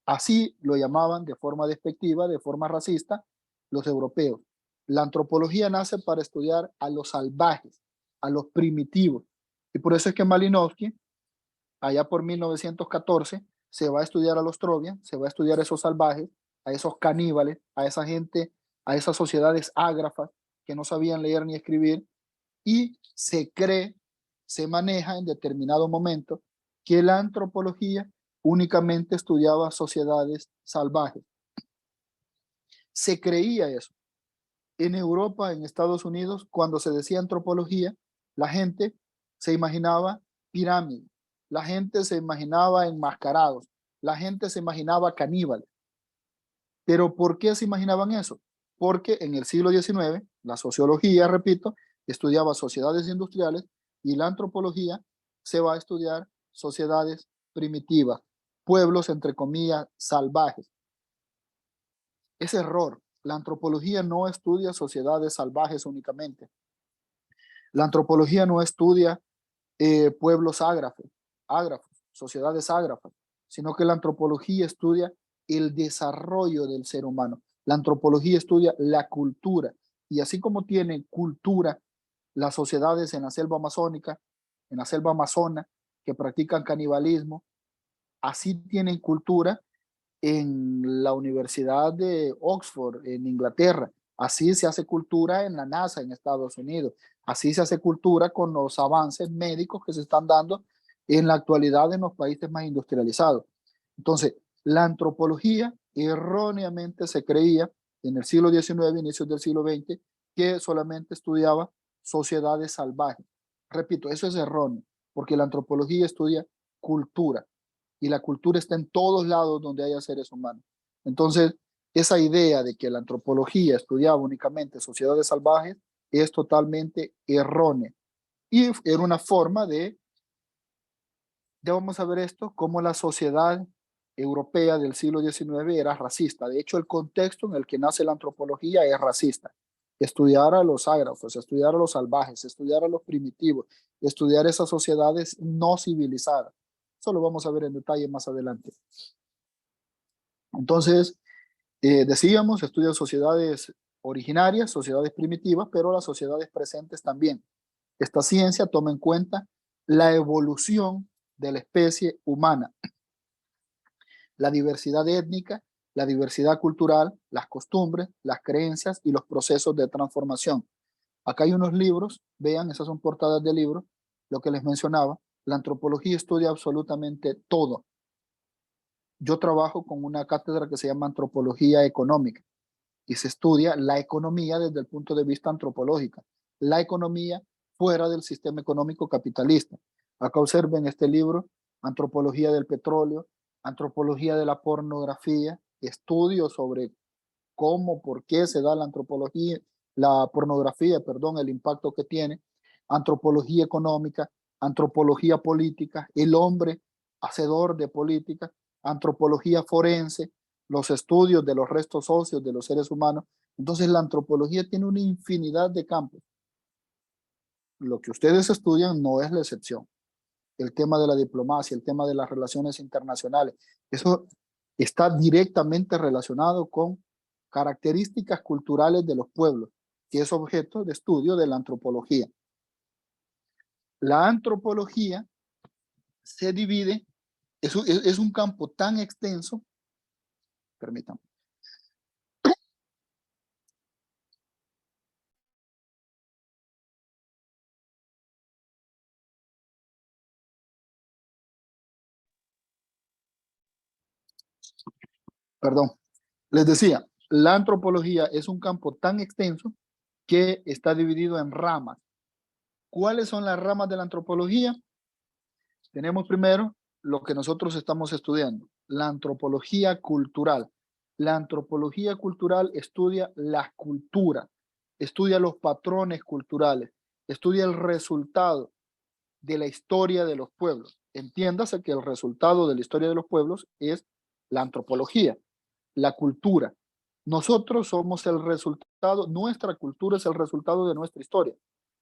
Así lo llamaban de forma despectiva, de forma racista, los europeos. La antropología nace para estudiar a los salvajes, a los primitivos. Y por eso es que Malinowski, allá por 1914, se va a estudiar a los trovians, se va a estudiar a esos salvajes, a esos caníbales, a esa gente, a esas sociedades ágrafas que no sabían leer ni escribir, y se cree, se maneja en determinado momento que la antropología únicamente estudiaba sociedades salvajes. Se creía eso. En Europa, en Estados Unidos, cuando se decía antropología, la gente se imaginaba pirámides, la gente se imaginaba enmascarados, la gente se imaginaba caníbales. ¿Pero por qué se imaginaban eso? Porque en el siglo XIX, la sociología, repito, estudiaba sociedades industriales y la antropología se va a estudiar sociedades primitivas, pueblos, entre comillas, salvajes. Es error. La antropología no estudia sociedades salvajes únicamente. La antropología no estudia pueblos ágrafos, sociedades ágrafas, sino que la antropología estudia el desarrollo del ser humano. La antropología estudia la cultura, y así como tienen cultura las sociedades en la selva amazónica, en la selva amazona, que practican canibalismo, así tienen cultura en la Universidad de Oxford, en Inglaterra. Así se hace cultura en la NASA, en Estados Unidos. Así se hace cultura con los avances médicos que se están dando en la actualidad en los países más industrializados. Entonces, la antropología erróneamente se creía en el siglo XIX, inicios del siglo XX, que solamente estudiaba sociedades salvajes. Repito, eso es erróneo, porque la antropología estudia cultura, y la cultura está en todos lados donde haya seres humanos. Entonces, esa idea de que la antropología estudiaba únicamente sociedades salvajes es totalmente errónea. Y era una forma ya vamos a ver esto, cómo la sociedad europea del siglo XIX era racista. De hecho, el contexto en el que nace la antropología es racista. Estudiar a los ágrafos, estudiar a los salvajes, estudiar a los primitivos, estudiar esas sociedades no civilizadas. Eso lo vamos a ver en detalle más adelante. Entonces, decíamos, estudian sociedades originarias, sociedades primitivas, pero las sociedades presentes también. Esta ciencia toma en cuenta la evolución de la especie humana, la diversidad étnica, la diversidad cultural, las costumbres, las creencias y los procesos de transformación. Acá hay unos libros, vean, esas son portadas de libros, lo que les mencionaba. La antropología estudia absolutamente todo. Yo trabajo con una cátedra que se llama antropología económica y se estudia la economía desde el punto de vista antropológico. La economía fuera del sistema económico capitalista. Acá observen este libro antropología del petróleo, antropología de la pornografía, estudios sobre cómo, por qué se da la pornografía, perdón, el impacto que tiene, antropología económica, antropología política, el hombre hacedor de política, antropología forense, los estudios de los restos óseos de los seres humanos. Entonces la antropología tiene una infinidad de campos. Lo que ustedes estudian no es la excepción. El tema de la diplomacia, el tema de las relaciones internacionales, eso está directamente relacionado con características culturales de los pueblos, que es objeto de estudio de la antropología. La antropología se divide, es un campo tan extenso, permítanme. Perdón, les decía, la antropología es un campo tan extenso que está dividido en ramas. ¿Cuáles son las ramas de la antropología? Tenemos primero lo que nosotros estamos estudiando, la antropología cultural. La antropología cultural estudia la cultura, estudia los patrones culturales, estudia el resultado de la historia de los pueblos. Entiéndase que el resultado de la historia de los pueblos es la antropología, la cultura. Nosotros somos el resultado, nuestra cultura es el resultado de nuestra historia.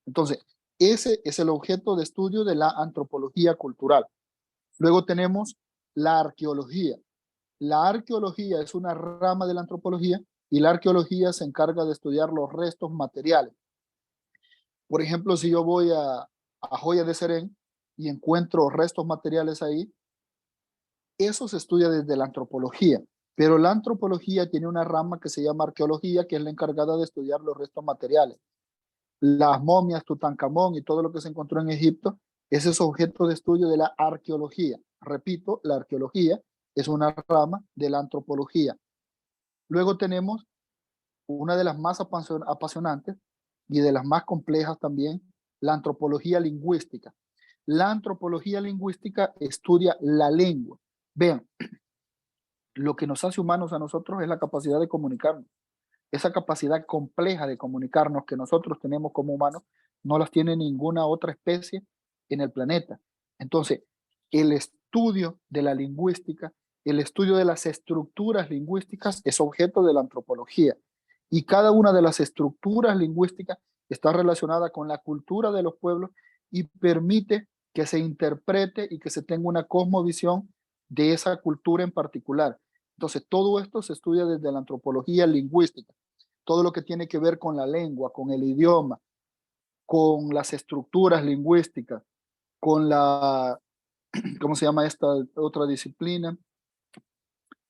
Entonces, ese es el objeto de estudio de la antropología cultural. Luego tenemos la arqueología. La arqueología es una rama de la antropología y la arqueología se encarga de estudiar los restos materiales. Por ejemplo, si yo voy a Joya de Serén y encuentro restos materiales ahí, eso se estudia desde la antropología. Pero la antropología tiene una rama que se llama arqueología, que es la encargada de estudiar los restos materiales. Las momias, Tutankamón y todo lo que se encontró en Egipto, ese es objeto de estudio de la arqueología. Repito, la arqueología es una rama de la antropología. Luego tenemos una de las más apasionantes y de las más complejas también, la antropología lingüística. La antropología lingüística estudia la lengua. Vean, lo que nos hace humanos a nosotros es la capacidad de comunicarnos. Esa capacidad compleja de comunicarnos que nosotros tenemos como humanos no las tiene ninguna otra especie en el planeta. Entonces, el estudio de la lingüística, el estudio de las estructuras lingüísticas es objeto de la antropología. Y cada una de las estructuras lingüísticas está relacionada con la cultura de los pueblos y permite que se interprete y que se tenga una cosmovisión de esa cultura en particular. Entonces, todo esto se estudia desde la antropología lingüística. Todo lo que tiene que ver con la lengua, con el idioma, con las estructuras lingüísticas, con la, ¿cómo se llama esta otra disciplina?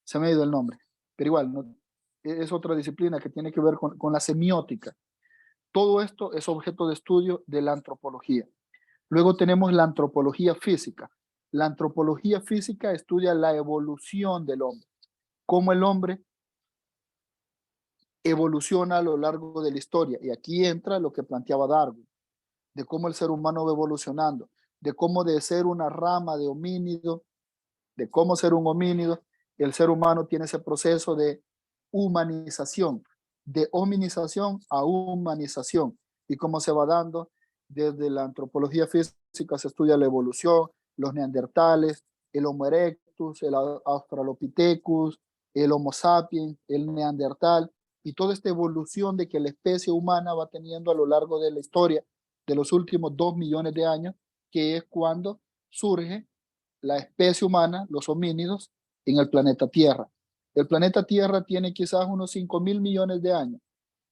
Se me ha ido el nombre, pero igual, ¿no? Es otra disciplina que tiene que ver con la semiótica. Todo esto es objeto de estudio de la antropología. Luego tenemos la antropología física. La antropología física estudia la evolución del hombre, cómo el hombre evoluciona a lo largo de la historia. Y aquí entra lo que planteaba Darwin, de cómo el ser humano va evolucionando, de cómo de ser una rama de homínido, de cómo ser un homínido, el ser humano tiene ese proceso de humanización, de hominización a humanización, y cómo se va dando. Desde la antropología física se estudia la evolución, los neandertales, el Homo erectus, el Australopithecus, el Homo sapiens, el neandertal, y toda esta evolución de que la especie humana va teniendo a lo largo de la historia de los últimos 2 millones de años, que es cuando surge la especie humana, los homínidos, en el planeta Tierra. El planeta Tierra tiene quizás unos 5.000 millones de años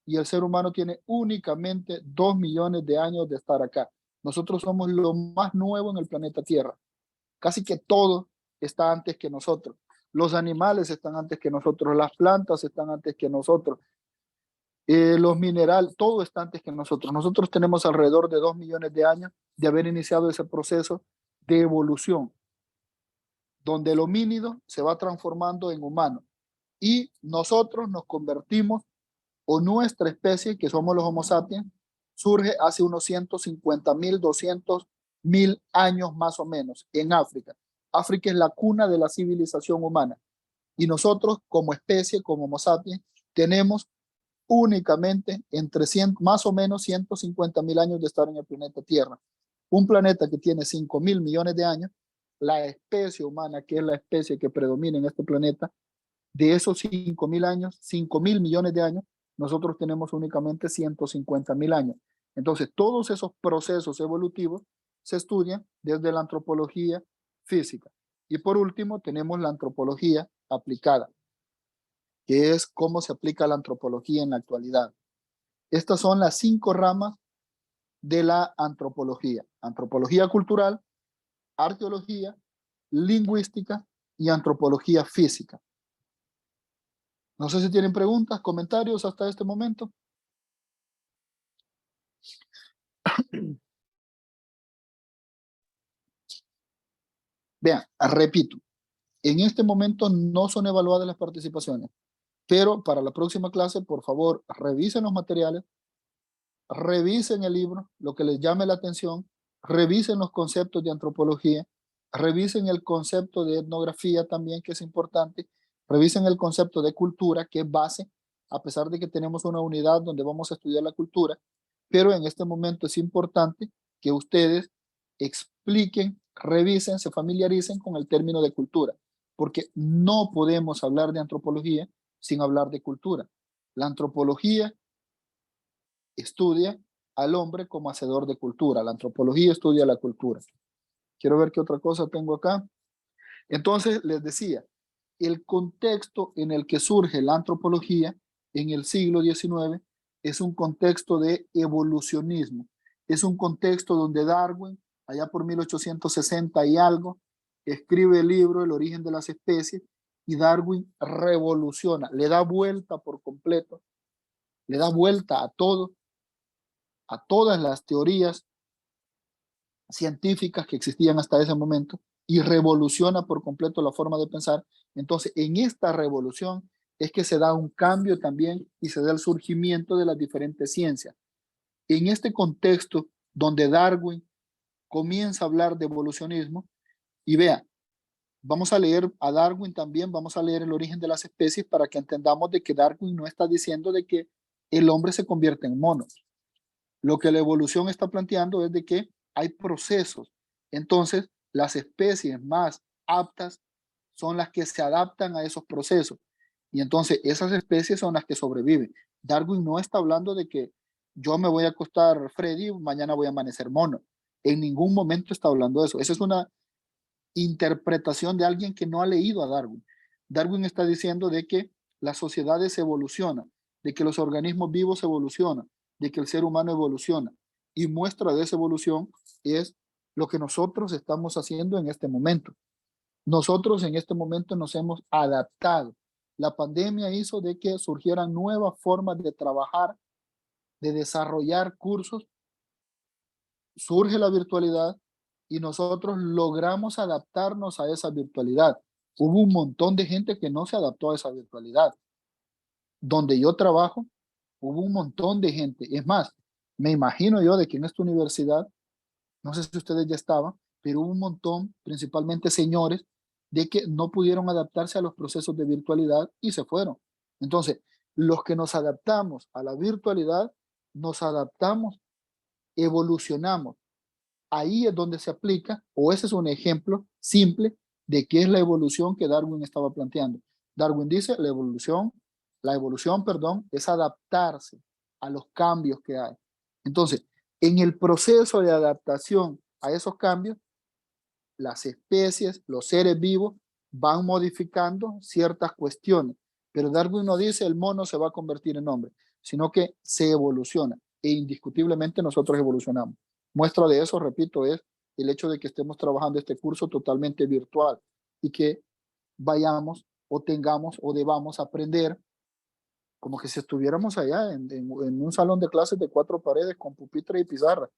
y el ser humano tiene únicamente 2 millones de años de estar acá. Nosotros somos lo más nuevo en el planeta Tierra. Casi que todo está antes que nosotros. Los animales están antes que nosotros, las plantas están antes que nosotros, los minerales, todo está antes que nosotros. Nosotros tenemos alrededor de 2 millones de años de haber iniciado ese proceso de evolución, donde el homínido se va transformando en humano y nosotros nos convertimos, o nuestra especie, que somos los Homo sapiens, surge hace unos 150.000, 200.000 años más o menos en África. África es la cuna de la civilización humana. Y nosotros, como especie, como Homo sapiens, tenemos únicamente entre 100, más o menos 150.000 años de estar en el planeta Tierra. Un planeta que tiene 5.000 millones de años, la especie humana, que es la especie que predomina en este planeta, de esos 5.000 años, 5.000 millones de años, nosotros tenemos únicamente 150.000 años. Entonces, todos esos procesos evolutivos se estudian desde la antropología física. Y por último, tenemos la antropología aplicada, que es cómo se aplica la antropología en la actualidad. Estas son las 5 ramas de la antropología: antropología cultural, arqueología, lingüística y antropología física. No sé si tienen preguntas, comentarios hasta este momento. Vean, repito, en este momento no son evaluadas las participaciones, pero para la próxima clase, por favor, revisen los materiales, revisen el libro, lo que les llame la atención, revisen los conceptos de antropología, revisen el concepto de etnografía también, que es importante, revisen el concepto de cultura, que es base, a pesar de que tenemos una unidad donde vamos a estudiar la cultura, pero en este momento es importante que ustedes expliquen, revisen, se familiaricen con el término de cultura, porque no podemos hablar de antropología sin hablar de cultura. La antropología estudia al hombre como hacedor de cultura. La antropología estudia la cultura. Quiero ver qué otra cosa tengo acá. Entonces, les decía, el contexto en el que surge la antropología en el siglo XIX es un contexto de evolucionismo. Es un contexto donde Darwin, allá por 1860 y algo, escribe el libro El origen de las especies, y Darwin revoluciona, le da vuelta por completo, le da vuelta a todo, a todas las teorías científicas que existían hasta ese momento, y revoluciona por completo la forma de pensar. Entonces, en esta revolución es que se da un cambio también y se da el surgimiento de las diferentes ciencias. En este contexto donde Darwin comienza a hablar de evolucionismo, y vea, vamos a leer a Darwin también, vamos a leer El origen de las especies para que entendamos de que Darwin no está diciendo de que el hombre se convierte en mono. Lo que la evolución está planteando es de que hay procesos. Entonces, las especies más aptas son las que se adaptan a esos procesos. Y entonces esas especies son las que sobreviven. Darwin no está hablando de que yo me voy a acostar Freddy, mañana voy a amanecer mono. En ningún momento está hablando de eso. Esa es una interpretación de alguien que no ha leído a Darwin. Darwin está diciendo de que las sociedades evolucionan, de que los organismos vivos evolucionan, de que el ser humano evoluciona. Y muestra de esa evolución es lo que nosotros estamos haciendo en este momento. Nosotros en este momento nos hemos adaptado. La pandemia hizo de que surgieran nuevas formas de trabajar, de desarrollar cursos. Surge la virtualidad y nosotros logramos adaptarnos a esa virtualidad. Hubo un montón de gente que no se adaptó a esa virtualidad. Donde yo trabajo, hubo un montón de gente. Es más, me imagino yo de que en esta universidad, no sé si ustedes ya estaban, pero hubo un montón, principalmente señores, de que no pudieron adaptarse a los procesos de virtualidad y se fueron. Entonces, los que nos adaptamos a la virtualidad, nos adaptamos, evolucionamos. Ahí es donde se aplica, o ese es un ejemplo simple de qué es la evolución que Darwin estaba planteando. Darwin dice, la evolución, es adaptarse a los cambios que hay. Entonces, en el proceso de adaptación a esos cambios, las especies, los seres vivos, van modificando ciertas cuestiones. Pero Darwin no dice el mono se va a convertir en hombre, sino que se evoluciona e indiscutiblemente nosotros evolucionamos. Muestra de eso, repito, es el hecho de que estemos trabajando este curso totalmente virtual y que vayamos o tengamos o debamos aprender como que si estuviéramos allá en un salón de clases de 4 paredes con pupitre y pizarra.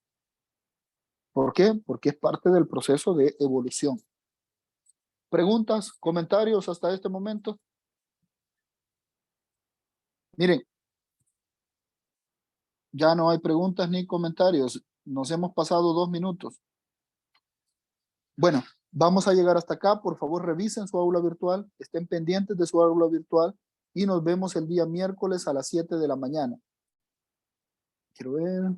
¿Por qué? Porque es parte del proceso de evolución. ¿Preguntas, comentarios hasta este momento? Miren, ya no hay preguntas ni comentarios. Nos hemos pasado 2 minutos. Bueno, Vamos a llegar hasta acá. Por favor, revisen su aula virtual, estén pendientes de su aula virtual y nos vemos el día miércoles a las 7 de la mañana. Quiero ver.